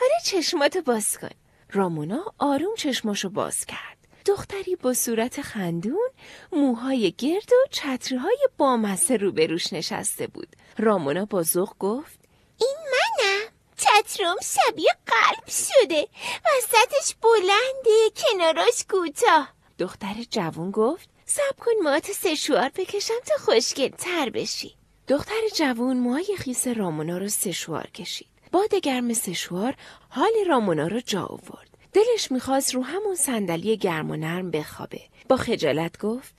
D: حالا چشماتو باز کن.
B: رامونا آروم چشماشو باز کرد. دختری با صورت خندون، موهای گرد و چتریهای بامزه روبروش نشسته بود. رامونا با ذوق گفت
D: این منم. چترم شبیه قلب شده. وسطش بلنده، کناراش کوتاه.
B: دختر جوون گفت
D: صبر کن موهاتو سشوار بکشم تا خوشگل تر بشی.
B: دختر جوون موهای خیس رامونا رو سشوار کشید. باد گرم سشوار حال رامونا رو جا آورد. دلش میخواست رو همون صندلی گرم و نرم بخوابه. با خجالت گفت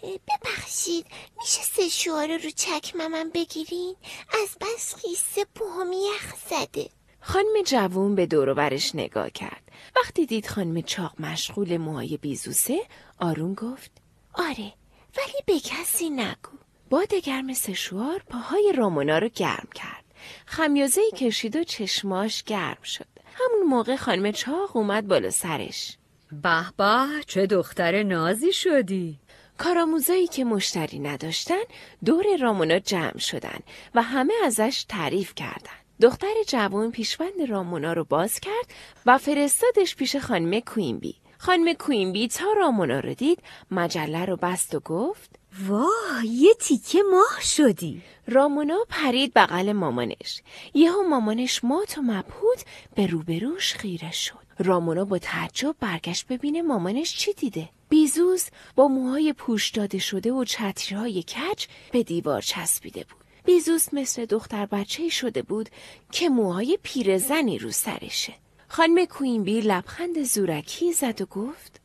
D: ببخشید میشه سشوار رو چکممم بگیرین؟ از بس خیس پاهم یخ زده.
B: خانم جوون به دور و برش نگاه کرد. وقتی دید خانم چاق مشغول موهای بیزوسه آروم گفت
D: آره ولی به کسی نگو.
B: باد گرم سشوار پاهای رامونا رو گرم کرد. خمیازه‌ای کشید و چشماش گرم شد. همون موقع خانم چاق اومد بالا سرش.
E: به به چه دختر نازی شدی.
B: کارآموزایی که مشتری نداشتن دور رامونا جمع شدن و همه ازش تعریف کردن. دختر جوان پیشبند رامونا رو باز کرد و فرستادش پیش خانم کوینبی. خانم کوینبی تا رامونا رو دید مجله رو بست و گفت
C: واه، یه تیکه ماه شدی.
B: رامونا پرید بغل مامانش. یهو مامانش مات و مبهوت به روبروش خیره شد. رامونا با تعجب برگشت ببینه مامانش چی دیده. بیزوس با موهای پوش داده شده و چترهای کج به دیوار چسبیده بود. بیزوس مثل دختر بچه‌ای شده بود که موهای پیرزنی رو سرشه. خانم کوینبی لبخند زورکی زد و گفت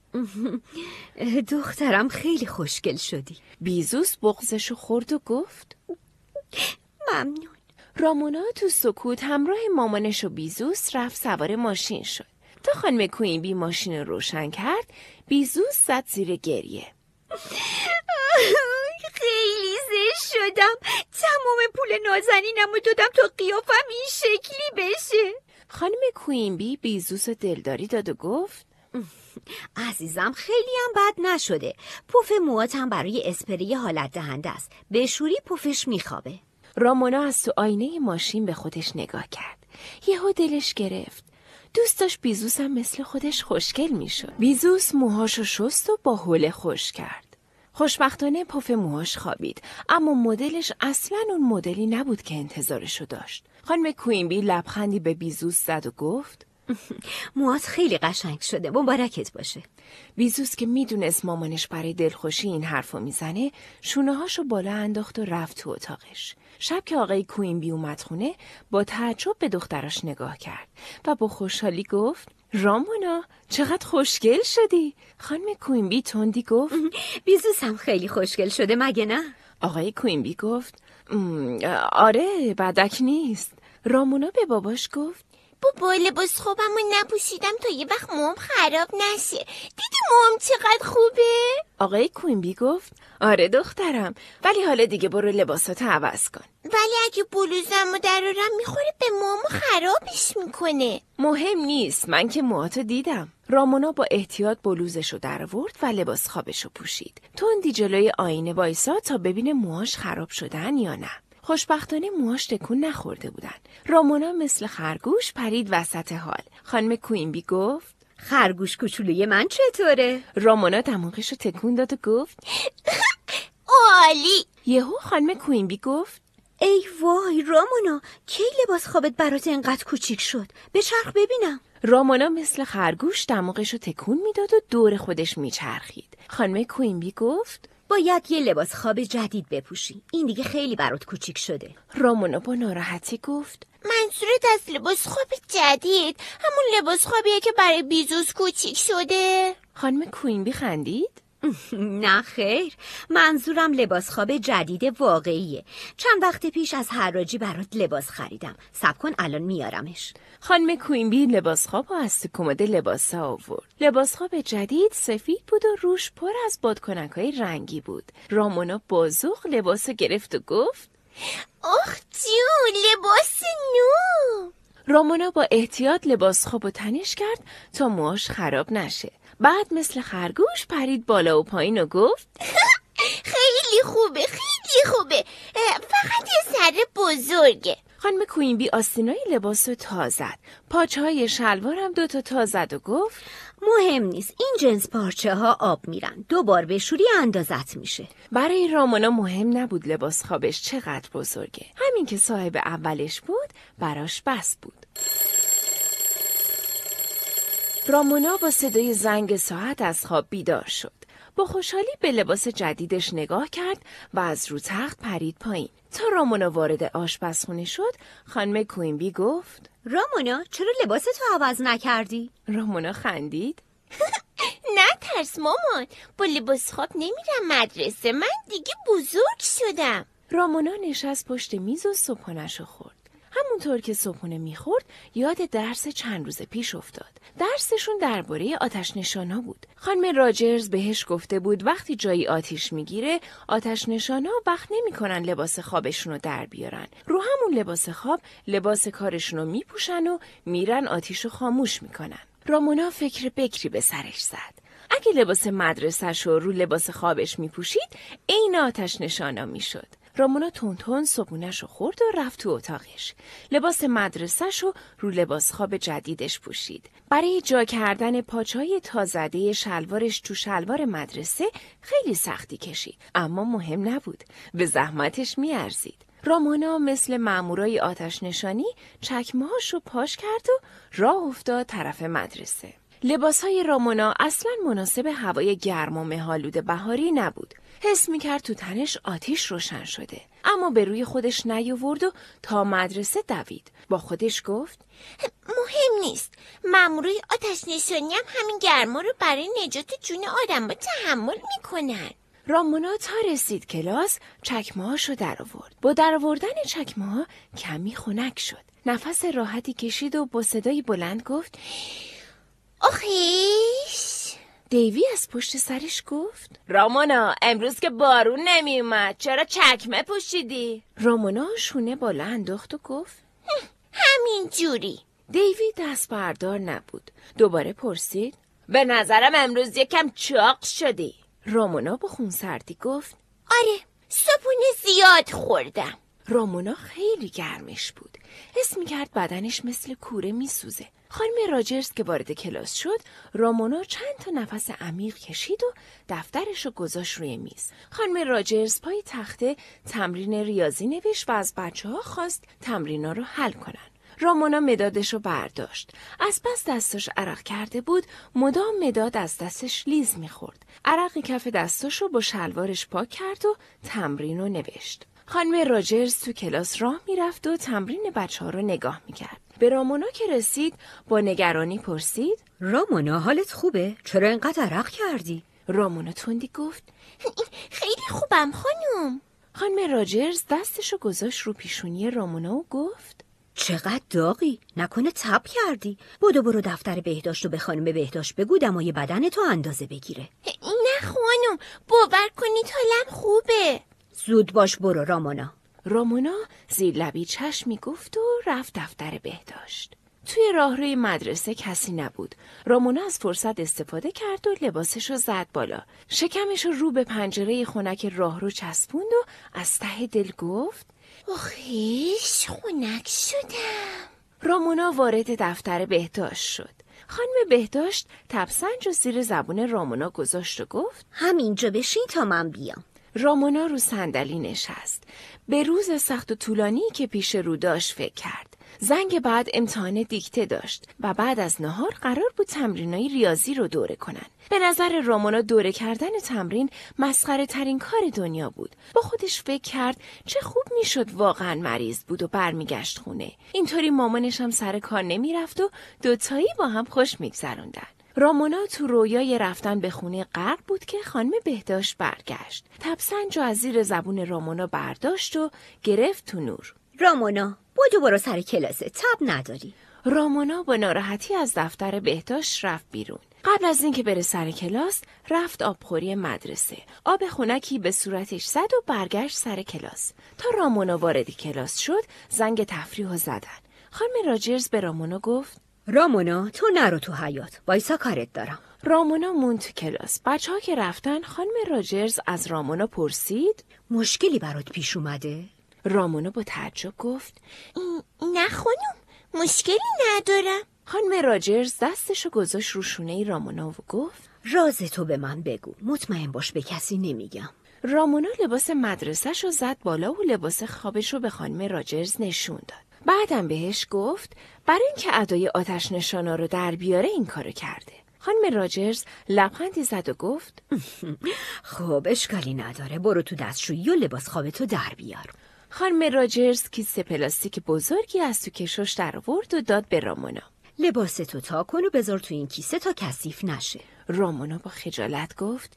C: دخترم خیلی خوشگل شدی.
B: بیزوس بغضشو خورد و گفت
C: ممنون.
B: رامونا تو سکوت همراه مامانش و بیزوس رفت سوار ماشین شد. تا خانم کوینبی ماشین رو روشن کرد، بیزوس زد زیر گریه.
C: خیلی زشت شدم. تمام پول نازنینم رو دادم تا قیافم این شکلی بشه.
B: خانم کوینبی بیزوس دلداری داد و گفت
C: عزیزم خیلی هم بد نشده. پف موهاتم برای اسپری حالت دهنده است. به شوری پفش میخوابه.
B: رامونا از تو آینه ماشین به خودش نگاه کرد. یهو دلش گرفت. دوست داشت بیزوس هم مثل خودش خوشگل میشد. بیزوس موهاشو شست و با حوله خوش کرد. خوشبختانه پف موهاش خوابید، اما مدلش اصلاً اون مدلی نبود که انتظارشو داشت. خانم کوینبی لبخندی به بیزوس زد و گفت
C: موهات خیلی قشنگ شده، مبارکت باشه.
B: بیزوس که میدونست مامانش برای دلخوشی این حرفو میزنه، شونه‌هاشو بالا انداخت و رفت تو اتاقش. شب که آقای کوینبی اومد خونه، با تعجب به دختراش نگاه کرد و با خوشحالی گفت رامونا چقدر خوشگل شدی. خانم کوینبی تندی گفت
C: بیزوس هم خیلی خوشگل شده مگه نه؟
B: آقای کوینبی گفت آره بدک نیست. رامونا به باباش گفت
D: بابا لباس خوابمو نپوشیدم تا یه وقت موام خراب نشه. دیدی موام چقدر خوبه؟
B: آقای کوینبی گفت آره دخترم، ولی حالا دیگه برو لباساتو عوض کن.
D: ولی اگه بلوزمو درارم میخوره به موامو خرابش میکنه.
B: مهم نیست، من که موهاتو دیدم. رامونا با احتیاط بلوزشو درآورد و لباس خوابشو پوشید. تندی جلوی آینه وایساد تا ببینه موهاش خراب شدن یا نه. خوشبختانه موهاش تکون نخورده بودن. رامونا مثل خرگوش پرید وسط حال. خانم کوینبی گفت
C: خرگوش کوچولوی من چطوره؟
B: رامونا دماغشو تکون داد و گفت
D: عالی.
B: یهو خانم کوینبی گفت
C: ای وای رامونا، کی لباس خوابت برات اینقدر کوچیک شد؟ بچرخ ببینم.
B: رامونا مثل خرگوش دماغشو تکون میداد و دور خودش میچرخید. خانم کوینبی گفت
C: باید یه لباس خواب جدید بپوشی. این دیگه خیلی برات کوچیک شده.
B: رامونا با ناراحتی گفت
D: منظورت از لباس خواب جدید همون لباس خوابیه که برای بیزوس کوچیک شده؟
B: خانم کوینبی خندید.
C: نه خیر، منظورم لباس خواب جدید واقعیه. چند وقت پیش از حراجی برات لباس خریدم. صبر کن الان میارمش.
B: خانم کوینبی لباس خواب از تو کمد لباسا آورد. لباس خواب جدید سفید بود و روش پر از بادکنک‌های رنگی بود. رامونا با ذوق لباسو گرفت و گفت
D: آخ جون، لباس نو.
B: رامونا با احتیاط لباس خوابو تنش کرد تا موهاش خراب نشه. بعد مثل خرگوش پرید بالا و پایین و گفت
D: خیلی خوبه، خیلی خوبه، فقط یه سر بزرگه.
B: خانم کوینبی آستینای لباسو تا زد. پاچه‌های شلوارم 2 تا زد و گفت
C: مهم نیست، این جنس پارچه ها آب میرن. 2 بار بشوری اندازت میشه.
B: برای رامونا مهم نبود لباس خوابش چقدر بزرگه. همین که صاحب اولش بود براش بس بود. رامونا با صدای زنگ ساعت از خواب بیدار شد. با خوشحالی به لباس جدیدش نگاه کرد و از رو تخت پرید پایین. تا رامونا وارد آشپزخونه شد، خانم کوینبی گفت
C: رامونا چرا لباستو عوض نکردی؟
B: رامونا خندید.
D: نه ترس مامان، با لباس خواب نمیرم مدرسه، من دیگه بزرگ شدم.
B: رامونا نشست پشت میز و صبحانه‌شو خورد. همونطور که صبحونه میخورد یاد درس چند روز پیش افتاد. درسشون درباره آتش نشانا بود. خانم راجرز بهش گفته بود وقتی جایی آتیش میگیره آتش نشانا وقت نمیکنن لباس خوابشونو در بیارن. رو همون لباس خواب لباس کارشونو میپوشن و میرن آتیشو خاموش میکنن. رامونا فکر بکری به سرش زد. اگه لباس مدرسه‌شو رو لباس خوابش میپوشید عین آتش نشانا میشد. رامونا تون صبونش رو خورد و رفت تو اتاقش. لباس مدرسه‌ش رو لباس خواب جدیدش پوشید. برای جا کردن پاچای تازده شلوارش تو شلوار مدرسه خیلی سختی کشید، اما مهم نبود. به زحمتش میارزید. رامونا مثل مامورای آتش نشانی چکمه‌هاش رو پاش کرد و راه افتاد طرف مدرسه. لباسهای رامونا اصلاً مناسب هوای گرم و مه‌آلود بهاری نبود. حس می‌کرد تو تنش آتیش روشن شده، اما به روی خودش نیاورد و تا مدرسه دوید. با خودش گفت
D: مهم نیست، مامورای آتش نشانی هم همین گرما رو برای نجات جون آدم‌ها تحمل میکنن.
B: رامونا تا رسید کلاس چکمه‌هاشو در آورد. با در آوردن چکمه‌ها کمی خنک شد. نفس راحتی کشید و با صدای بلند گفت
D: آخیش.
B: دیوی از پشت سرش گفت رامونا امروز که بارون نمی اومد چرا چکمه پوشیدی؟ رامونا شونه بالا انداخت و گفت
D: همین جوری.
B: دیوی دست بردار نبود. دوباره پرسید به نظرم امروز یکم چاق شدی. رامونا با خونسردی گفت
D: آره، صبحونه زیاد خوردم.
B: رامونا خیلی گرمش بود. حس می‌کرد بدنش مثل کوره میسوزه. خانم راجرز که وارد کلاس شد، رامونا چند تا نفس عمیق کشید و دفترش رو گذاشت روی میز. خانم راجرز پای تخته تمرین ریاضی نوشت و از بچه‌ها خواست تمرینا رو حل کنن. رامونا مدادش رو برداشت. از پس دستش عرق کرده بود، مدام مداد از دستش لیز می‌خورد. عرق کف دستش رو با شلوارش پاک کرد و تمرین رو نوشت. خانم راجرز تو کلاس راه میرفت و تمرین بچه‌ها رو نگاه میکرد. به رامونا که رسید با نگرانی پرسید
E: رامونا حالت خوبه؟ چرا اینقدر عرق کردی؟
B: رامونا تندی گفت
D: خیلی خوبم خانم.
B: خانم راجرز دستشو گذاشت رو پیشونی رامونا و گفت
E: چقدر داغی؟ نکنه تب کردی؟ برو دفتر بهداشت رو به خانم بهداشت بگو دمای بدن تو اندازه بگیره.
D: نه خانم، باور کنید حالم خوبه.
E: زود باش برو رامونا.
B: رامونا زیر لبی چشمی گفت و رفت دفتر بهداشت. توی راهروی مدرسه کسی نبود. رامونا از فرصت استفاده کرد و لباسش رو زد بالا. شکمش رو به پنجره خنک راهرو چسبوند و از ته دل گفت
D: آخیش خنک شدم.
B: رامونا وارد دفتر بهداشت شد. خانم بهداشت تبسنج رو زیر زبون رامونا گذاشت و گفت
C: همینجا بشین تا من بیام.
B: رامونا رو صندلی نشست. به روز سخت و طولانی که پیش رو داشت فکر کرد. زنگ بعد امتحان دیکته داشت و بعد از نهار قرار بود تمرینای ریاضی رو دوره کنن. به نظر رامونا دوره کردن تمرین مسخره ترین کار دنیا بود. با خودش فکر کرد چه خوب میشد واقعا مریض بود و برمیگشت خونه. اینطوری مامانش هم سر کار نمیرفت و دوتایی با هم خوش میگذروندن. رامونا تو رویای رفتن به خونه غرق بود که خانم بهداشت برگشت. تبسنج رو از زیر زبون رامونا برداشت و گرفت تو نور.
C: رامونا برو سر کلاسه، تب نداری.
B: رامونا با ناراحتی از دفتر بهداشت رفت بیرون. قبل از اینکه بره سر کلاس رفت آبخوری مدرسه. آب خنکی به صورتش زد و برگشت سر کلاس. تا رامونا وارد کلاس شد زنگ تفریح زدن. خانم راجرز به رامونا گفت
E: رامونا تو نرو تو حیاط، وایسا کارت دارم.
B: رامونا موند تو کلاس. بچه‌ها که رفتن خانم راجرز از رامونا پرسید
E: مشکلی برات پیش اومده؟
B: رامونا با تعجب گفت
D: نه خانم، مشکلی ندارم.
B: خانم راجرز دستشو گذاشت رو شونه رامونا و گفت
E: راز تو به من بگو، مطمئن باش به کسی نمیگم.
B: رامونا لباس مدرسه‌شو زد بالا و لباس خوابشو به خانم راجرز نشون داد. بعدم بهش گفت برای اینکه ادای آتش نشانا رو در بیاره این کارو کرده. خانم راجرز لبخندی زد و گفت
E: خب اشکالی نداره، برو تو دستشویی و لباس خوابتو در بیار.
B: خانم راجرز کیسه پلاستیک بزرگی از تو کشوش در آورد و داد به رامونا.
E: لباستو تا کن و بذار تو این کیسه تا کثیف نشه.
B: رامونا با خجالت گفت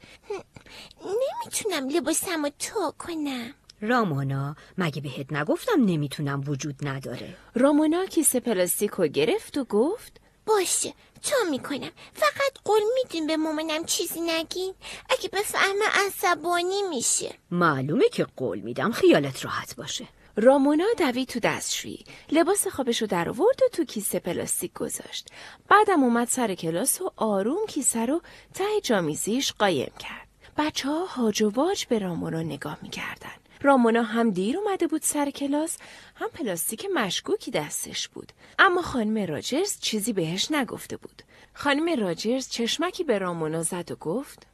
D: نمیتونم لباسمو تا کنم.
E: رامونا مگه بهت نگفتم نمیتونم وجود نداره؟
B: رامونا کیسه پلاستیک رو گرفت و گفت
D: باشه تا میکنم، فقط قول میدین به مامانم چیزی نگین، اگه بفهمه عصبانی میشه.
E: معلومه که قول میدم، خیالت راحت باشه.
B: رامونا دوید تو دستشویی، لباس خوابشو در آورد و تو کیسه پلاستیک گذاشت. بعدم اومد سر کلاس و آروم کیسه رو ته جامیزیش قایم کرد. بچه‌ها هاج و واج به رامونا نگاه میکردن. رامونا هم دیر اومده بود سر کلاس، هم پلاستیک مشکوکی دستش بود. اما خانم راجرز چیزی بهش نگفته بود. خانم راجرز چشمکی به رامونا زد و گفت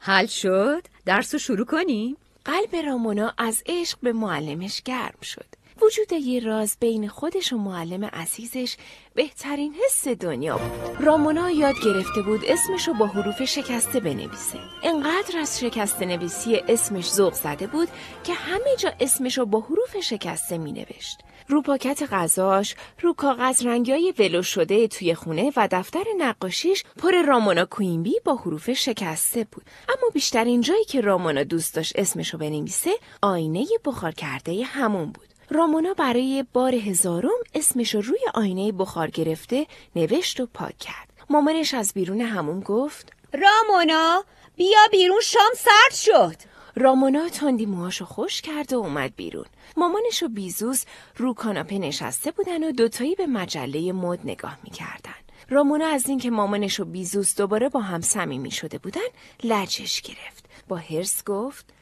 E: حل شد؟ درسو شروع کنیم؟
B: قلب رامونا از عشق به معلمش گرم شد. وجود یه راز بین خودش و معلم عزیزش بهترین حس دنیا بود. رامونا یاد گرفته بود اسمشو با حروف شکسته بنویسه. انقدر از شکسته نویسی اسمش ذوق زده بود که همه جا اسمشو با حروف شکسته مینوشت. رو پاکت غذاش، رو کاغذ رنگیای ولو شده توی خونه و دفتر نقاشیش پر رامونا کوینبی با حروف شکسته بود. اما بیشترین جایی که رامونا دوست داشت اسمشو بنویسه آینه بخار کرده همون بود. رامونا برای بار 1000م اسمشو روی آینه بخار گرفته نوشت و پاک کرد. مامانش از بیرون همون گفت
E: رامونا بیا بیرون، شام سرد شد.
B: رامونا تندی موهاشو خوش کرد و اومد بیرون. مامانش و بیزوس رو کاناپه نشسته بودن و دوتایی به مجله مد نگاه میکردن. رامونا از اینکه مامانش و بیزوس دوباره با هم صمیمی شده بودن لجش گرفت. با حرص گفت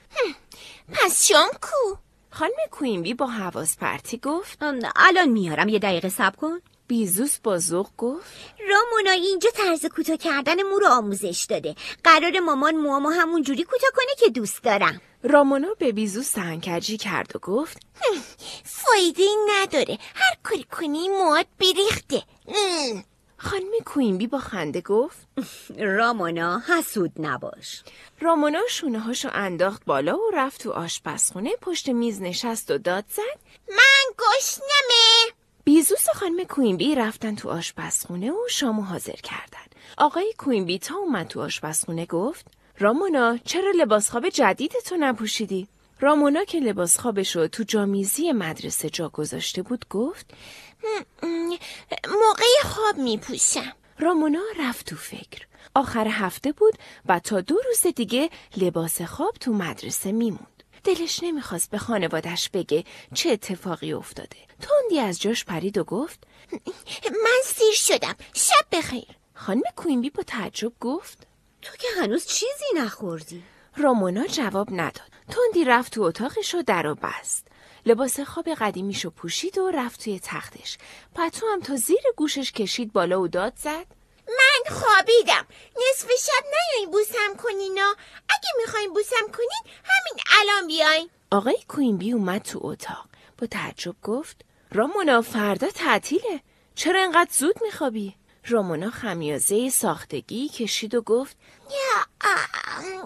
D: پس شام کو؟
B: خانم کوینبی با حواس پرتی گفت
C: الان میارم، یه دقیقه صبر کن.
B: بیزوس با ذوق گفت
D: رامونا اینجا طرز کوتاه کردن مو رو آموزش داده. قرار مامان موامو همون جوری کوتاه کنه که دوست دارم.
B: رامونا به بیزوس دهن‌کجی کرد و گفت
D: فایده نداره، هر کاری کنی موات بریخته.
B: خانم کوینبی با خنده گفت
E: رامونا حسود نباش.
B: رامونا شونه‌هاشو انداخت بالا و رفت تو آشپزخونه، پشت میز نشست و داد زد
D: من گشنمه.
B: بیزوس و خانم کوینبی رفتن تو آشپزخونه و شامو حاضر کردن. آقای کوینبی تا اومد تو آشپزخونه گفت رامونا چرا لباس خواب جدیدتو نپوشیدی؟ رامونا که لباس خوابشو تو جامیزی مدرسه جا گذاشته بود گفت
D: موقع خواب میپوشم.
B: رامونا رفت تو فکر. آخر هفته بود و تا 2 روز دیگه لباس خواب تو مدرسه میموند. دلش نمیخواست به خانوادش بگه چه اتفاقی افتاده. تندی از جاش پرید و گفت
D: من سیر شدم، شب بخیر.
B: خانم کوینبی با تعجب گفت
C: تو که هنوز چیزی نخوردی.
B: رامونا جواب نداد. تندی رفت تو اتاقش و در و بست. لباس خواب قدیمیشو پوشید و رفت توی تختش. پتو هم تا زیر گوشش کشید بالا و داد زد
D: من خوابیدم. نصف شب نیاین بوسم کنینا. اگه میخواین بوسم کنین همین الان بیاین.
B: آقای کوینبی اومد تو اتاق. با تعجب گفت رامونا فردا تعطیله. چرا انقدر زود میخوابی؟ رامونا خمیازه ساختگی کشید و گفت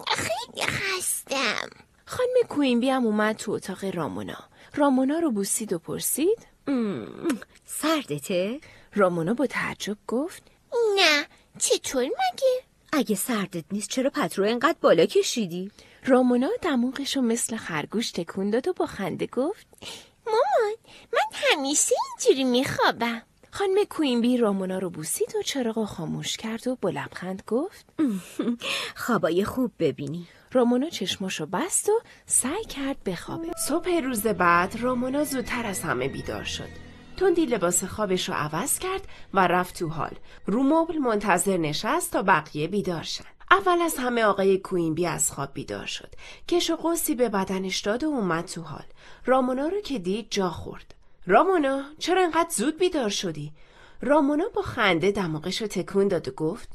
D: خیلی خستم.
B: خانم کوینبی هم اومد تو اتاق رامونا. رامونا رو بوسید و پرسید
C: سردته؟
B: رامونا با تعجب گفت
D: نه، چطور مگه؟
C: اگه سردت نیست چرا پتو رو اینقدر بالا کشیدی؟
B: رامونا دماغشو مثل خرگوش تکون داد و با خنده گفت
D: مامان من همیشه اینجوری میخوابم.
B: خانم کوینبی رامونا رو بوسید و چراغو خاموش کرد و با لبخند گفت
C: خوابای خوب ببینی.
B: رامونا چشماشو بست و سعی کرد بخوابه. صبح روز بعد رامونا زودتر از همه بیدار شد. تندی لباس خوابشو عوض کرد و رفت تو هال. رو مبل منتظر نشست تا بقیه بیدار شن. اول از همه آقای کوینبی از خواب بیدار شد. کش و قوسی به بدنش داد و اومد تو هال. رامونا رو که دید جا خورد. رامونا چرا انقدر زود بیدار شدی؟ رامونا با خنده دماغشو تکون داد و گفت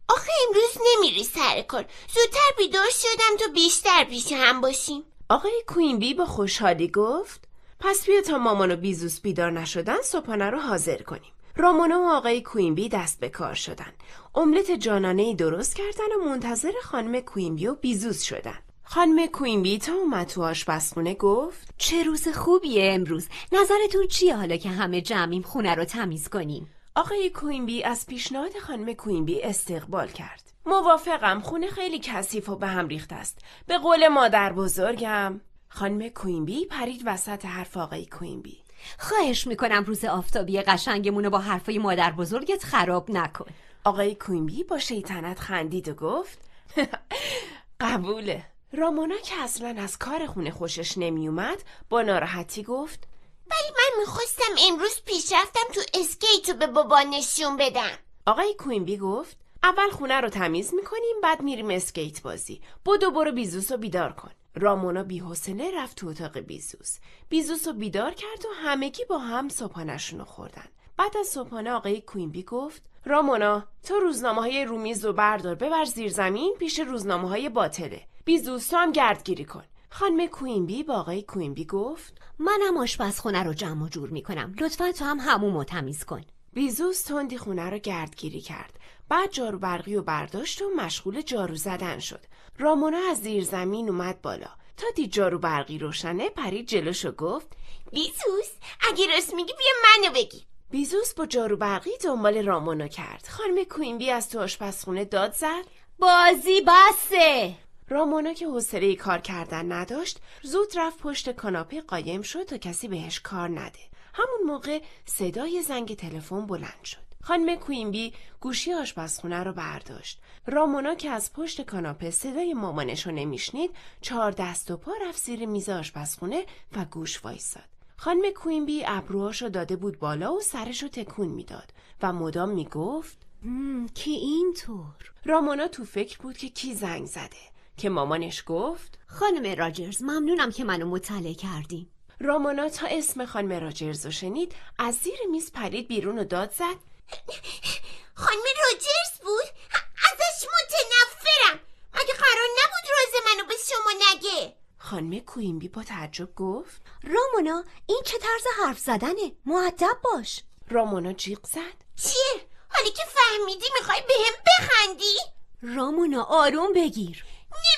D: آخه امروز نمیری سر کار. زودتر بیدار شدم تا بیشتر پیش هم باشیم.
B: آقای کوینبی با خوشحالی گفت پس بیا تا مامان و بیزوس بیدار نشدن صبحانه رو حاضر کنیم. رامونا و آقای کوینبی دست به کار شدن. املت جانانه‌ای درست کردن و منتظر خانم کوینبی و بیزوس شدن. خانم کوینبی تا اومد تو آشپزخونه گفت
C: چه روز خوبیه امروز. نظرتون چیه حالا که همه جمعیم خونه رو تمیز کنیم؟
B: آقای کوینبی از پیشنهاد خانم کوینبی استقبال کرد. موافقم، خونه خیلی کثیف و به هم ریخته است. به قول مادر بزرگم. خانم کوینبی پرید وسط حرف آقای کوینبی.
C: خواهش میکنم روز آفتابی قشنگمونو با حرفای مادر بزرگت خراب نکن.
B: آقای کوینبی با شیطنت خندید و گفت قبوله. رامونا که اصلا از کار خونه خوشش نمی اومد با ناراحتی گفت
D: ولی من میخواستم امروز پیشرفتم تو اسکیتو به بابا نشون بدم.
B: آقای کوینبی گفت اول خونه رو تمیز میکنیم، بعد میریم اسکیت بازی. برو بیزوسو بیدار کن. رامونا بی‌حوصله رفت تو اتاق بیزوس. بیزوسو بیدار کرد و همگی با هم صبحانه‌شون رو خوردن. بعد از صبحانه آقای کوینبی گفت: رامونا، تو روزنامه‌های رومیز رو بردار ببر زیر زمین پیش روزنامه‌های باطله. بیزوس تو هم گردگیری کن. خانم کوینبی با آقای کوینبی گفت:
C: منم آشپزخونه رو جمع و جور میکنم. لطفاً تو هم حمومو تمیز کن.
B: بیزوس تندی خونه رو گردگیری کرد. بعد جارو برقی رو برداشت و مشغول جارو زدن شد. رامونا از زیر زمین اومد بالا. تا دید جارو برقی روشنه پرید جلوش و گفت:
D: بیزوس، اگه راست میگی بیا منو بگیر.
B: بیزوس با جارو برقی دنبال رامونا کرد. خانم کوینبی از تو آشپزخونه داد زد:
C: بازی بسه.
B: رامونا که حوصله کار کردن نداشت زود رفت پشت کاناپه قایم شد تا کسی بهش کار نده. همون موقع صدای زنگ تلفن بلند شد. خانم کوینبی گوشی آشپزخونه رو برداشت. رامونا که از پشت کاناپه صدای مامانش رو نمیشنید 4 دست و پا رفت زیر میز آشپزخونه و گوش وایساد. خانم کوینبی ابروهاش رو داده بود بالا و سرش رو تکون میداد و مدام میگفت:
C: که اینطور.
B: رامونا تو فکر بود که کی زنگ زده که مامانش گفت:
C: خانم راجرز، ممنونم که منو مطلع کردین.
B: رامونا تا اسم خانم راجرز رو شنید از زیر میز پرید بیرون و داد زد:
D: خانم راجرز بود؟ ازش متنفرم. مگه قرار نبود راز منو به شما نگه؟
B: خانم کوینبی با تعجب گفت:
C: رامونا، این چه طرز حرف زدنه؟ مؤدب باش.
B: رامونا جیغ زد:
D: چیه؟ حالی که فهمیدی میخوای بهم بخندی؟
C: رامونا آروم بگیر.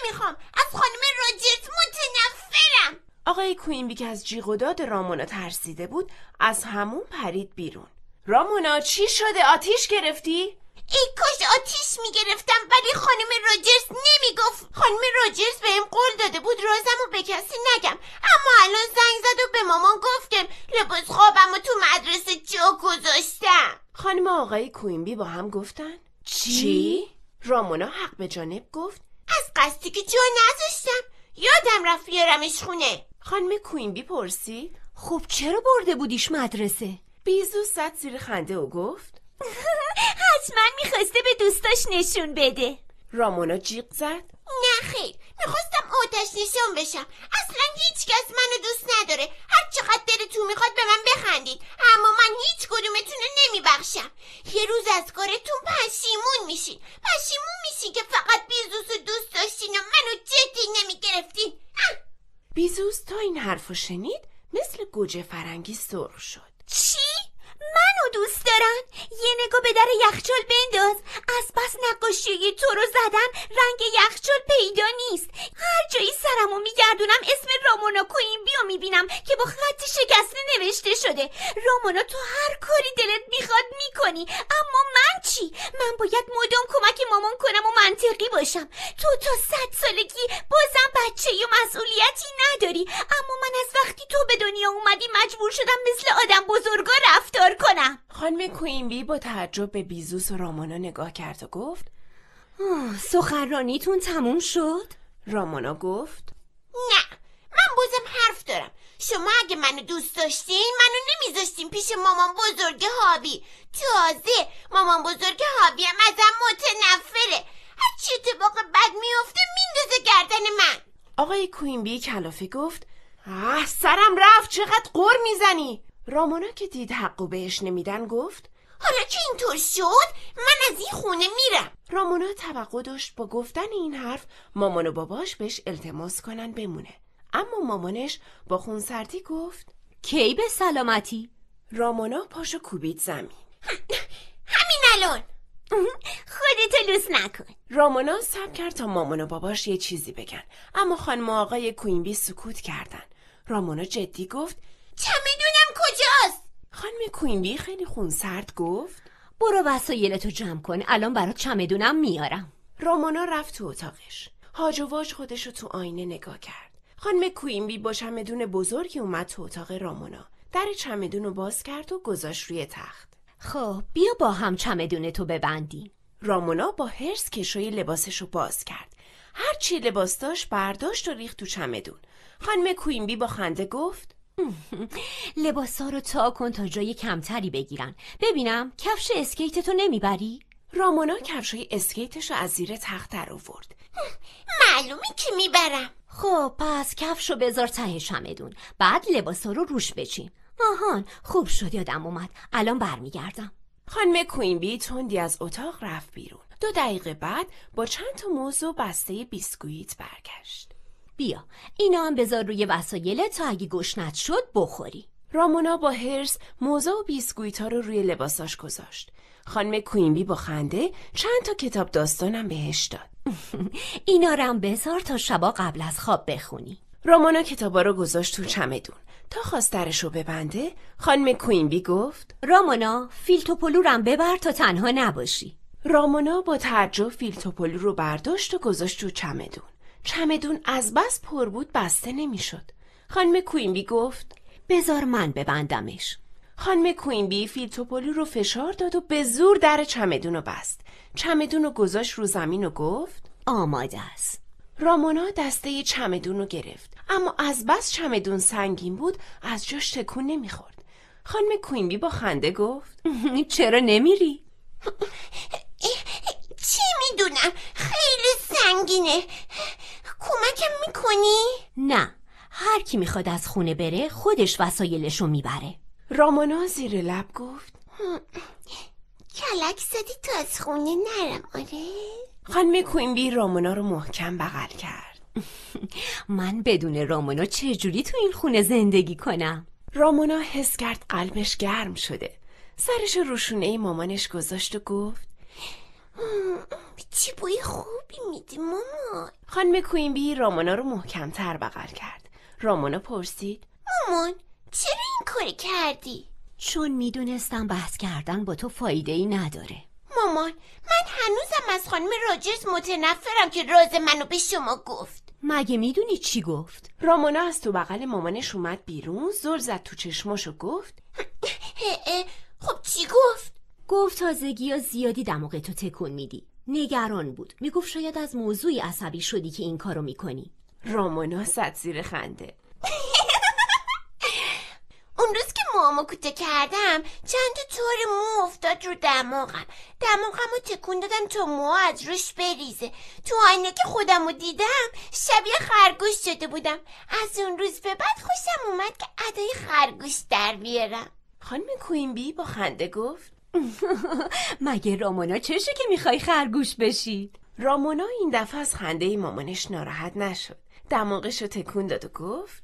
D: نمیخوام، از خانم راجرز متنفرم.
B: آقای کوینبی که از جیغ و داد رامونا ترسیده بود از همون پرید بیرون. رامونا چی شده؟ آتیش گرفتی؟
D: ای کاش آتیش میگرفتم، ولی خانم راجرز نمیگفت. خانم راجرز بهم قول داده بود رازمو به کسی نگم، اما الان زنگ زد و به مامان گفتم لباس خوابمو تو مدرسه جا گذاشتم.
B: خانم آقای کوینبی با هم گفتن: چی؟ رامونا حق به جانب گفت:
D: از قصدی که جا نذاشتم، یادم رفت بیارمش خونه.
B: خانم کوینبی پرسید:
C: خب چرا برده بودیش مدرسه؟
B: بیزوس زد زیر خنده و گفت:
D: حتما میخواسته به دوستاش نشون بده.
B: رامونا جیغ زد:
D: نه خیر، میخواستم آتش نشان بشم. اصلا هیچ کس منو دوست نداره. هر چقدر دلتون میخواد به من بخندید، اما من هیچ کدومتون رو نمیبخشم. یه روز از کارتون پشیمون میشین که فقط بیزوس رو دوست داشتین و منو جدی نمیگرفتین.
B: بیزوس تا این حرفو شنید مثل گوجه فرنگی سرخ شد.
D: چی؟ منو دوست دارن؟ یه نگاه به در یخچال بنداز. از بس نقاشی تو رو زدن رنگ یخچال پیدا نیست. هر جایی سرمو میگردونم اسم رامونا کوینبیو میبینم که با خط شکسته نوشته شده. رامونا تو هر کاری دلت میخواد میکنی، اما من چی؟ من باید مدام کمک مامان کنم و منطقی باشم. تو تا 100 سالگی بازم بچه و مسئولیتی نداری، اما من از وقتی تو به دنیا اومدی مجبور شدم مثل آدم بزرگا رفتار کنم.
B: خانم کوینبی با تعجب به بیزوس و رامونا نگاه کرد و گفت:
C: سخنرانیتون تموم شد؟
B: رامونا گفت:
D: نه، من بازم حرف دارم. شما اگه منو دوست داشتین منو نمیذاشتین پیش مامان بزرگ هابی. تازه مامان بزرگ هابی هم ازم متنفره. هر چی اتفاق بد میفته میندازه گردن من.
B: آقای کوینبی کلافه گفت: سرم رفت، چقدر غر میزنی؟ رامونا که دید حقو بهش نمیدن گفت:
D: حالا که اینطور شد من از این خونه میرم.
B: رامونا توقع داشت با گفتن این حرف مامان و باباش بهش التماس کنن بمونه، اما مامانش با خونسردی گفت:
C: کی به سلامتی؟
B: رامونا پاشو کوبید زمین.
D: همین الان. خودتو لوس نکن.
B: رامونا صبر کرد تا مامان و باباش یه چیزی بگن، اما خانم آقای کوینبی سکوت کردن. رامونا جدی گفت:
D: چمدونم کجاست؟
B: خانم کوینبی خیلی خونسرد گفت:
C: برو وسایلتو جمع کن، الان برات چمدونم میارم.
B: رامونا رفت تو اتاقش. هاج و واج خودشو تو آینه نگاه کرد. خانم کوینبی با چمدون بزرگی اومد تو اتاق رامونا. در چمدون رو باز کرد و گذاشت روی تخت.
C: خب بیا با هم چمدونتو ببندی.
B: رامونا با حرص کشوی لباسشو باز کرد. هر چی لباس داشت برداشت و ریخت تو چمدون. خانم کوینبی با خنده گفت:
C: لباسا رو تا کن تا جای کمتری بگیرن. ببینم کفش اسکیتتو نمیبری؟
B: رامونا کفشای اسکیتش رو از زیر تخت در آورد.
D: معلومه که میبرم.
C: خب پس کفشو بذار ته چمدون، بعد لباسا رو روش بچین. آهان خوب شد یادم اومد، الان برمیگردم.
B: خانم کوینبی تندی از اتاق رفت بیرون. 2 دقیقه بعد با چند تا موز و بسته بیسکویت برگشت.
C: بیا اینا هم بذار روی وسایلت تا اگه گشنت شد بخوری.
B: رامونا با هرس موزه و بیسکویت ها رو روی لباساش گذاشت. خانم کوینبی با خنده چند تا کتاب داستانم بهش داد.
C: اینا رو هم بذار تا شبا قبل از خواب بخونی.
B: رامونا کتابا رو گذاشت تو چمدون. تا خواست درش رو ببنده، خانم کوینبی گفت:
C: رامونا فیل توپلو رو هم ببر تا تنها نباشی.
B: رامونا با تعجب فیل توپلو رو برداشت و گذاشت تو چمدون. چمدون از بس پر بود بسته نمیشد. خانم کوینبی گفت:
C: بذار من ببندمش.
B: خانم کوینبی فیل توپلو رو فشار داد و به زور در چمدون رو بست. چمدون رو گذاشت رو زمین و گفت:
C: آماده است.
B: رامونا دسته چمدون رو گرفت، اما از بس چمدون سنگین بود از جاش تکون نمیخورد. خانم کوینبی با خنده گفت:
C: چرا نمیری؟
D: چی میدونم، خیلی سنگینه. کمکم میکنی؟
C: نه، هر کی میخواد از خونه بره خودش وسایلشو میبره.
B: رامونا زیر لب گفت:
D: کلک زدی تو از خونه نرم. آره؟
B: خانم کوینبی رامونا رو محکم بغل کرد.
C: من بدون رامونا چجوری تو این خونه زندگی کنم؟
B: رامونا حس کرد قلبش گرم شده. سرش رو شونه مامانش گذاشت و گفت:
D: چی بوی خوبی میدی مامان.
B: خانم کوینبی رامونا رو محکم تر بغل کرد. رامونا پرسید:
D: مامان چرا این کاری کردی؟
C: چون میدونستم بحث کردن با تو فایده ای نداره.
D: مامان من هنوزم از خانم راجرز متنفرم که راز منو به شما گفت.
C: مگه میدونی چی گفت؟
B: رامونا از تو بغل مامانش اومد بیرون، زل زد تو چشماش و گفت:
D: خب چی گفت؟
C: گفت تازگی ها زیادی دماغ تو تکون میدی. نگران بود، میگفت شاید از موضوعی عصبی شدی که این کارو میکنی.
B: رامونا زد زیر خنده.
D: اون روز که موامو کوتاه کردم چند تا تار مو افتاد رو دماغم رو تکون دادم تا مو از روش بریزه. تو آینه که خودمو دیدم شبیه خرگوش شده بودم. از اون روز به بعد خوشم اومد که ادای خرگوش در بیارم.
B: خانم کوینبی با خنده گفت:
C: مگه رامونا چشه که میخوای خرگوش بشی؟
B: رامونا این دفعه از خنده مامانش ناراحت نشد. دماغش رو تکون داد و گفت: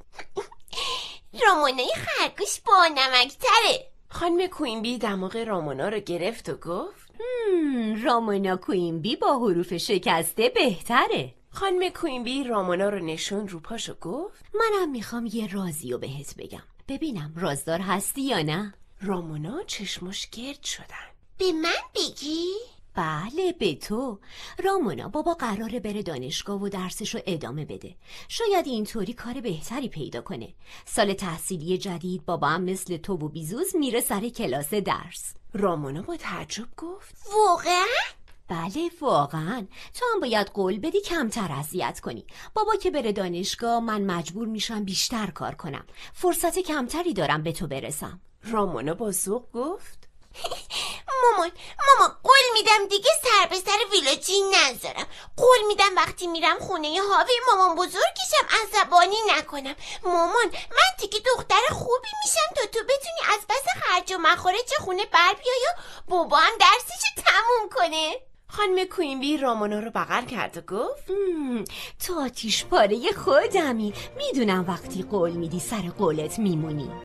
D: رامونای خرگوش با نمک تره.
B: خانم کوینبی دماغ رامونا رو گرفت و گفت:
C: رامونا کوینبی با حروف شکسته بهتره.
B: خانم کوینبی رامونا رو نشون رو پاش و گفت:
C: منم میخوام یه رازی رو بهت بگم، ببینم رازدار هستی یا نه.
B: رامونا چشمش گرد شدن.
D: به من بگی؟
C: بله به تو. رامونا بابا قراره بره دانشگاه و درسشو ادامه بده. شاید اینطوری کار بهتری پیدا کنه. سال تحصیلی جدید بابا هم مثل تو و بیزوز میره سر کلاس درس.
B: رامونا با تعجب گفت:
D: واقعا؟
C: بله واقعا. تو هم باید قول بدی کمتر اذیت کنی. بابا که بره دانشگاه من مجبور میشم بیشتر کار کنم. فرصت کمتری دارم به تو برسم.
B: رامونا با ذوق گفت:
D: مامان قول میدم دیگه سر به سر ویلاجی نذارم. قول میدم وقتی میرم خونه هاوی مامان بزرگشم عصبانی نکنم. مامان من دیگه دختر خوبی میشم تا تو بتونی از پس خرج و مخارج خونه بر بیای و بابا هم درسشو تموم کنه.
B: خانم کوینبی رامونا رو بغل کرد و گفت:
C: تو آتیش پاره خودمی. میدونم وقتی قول میدی سر قولت میمونی.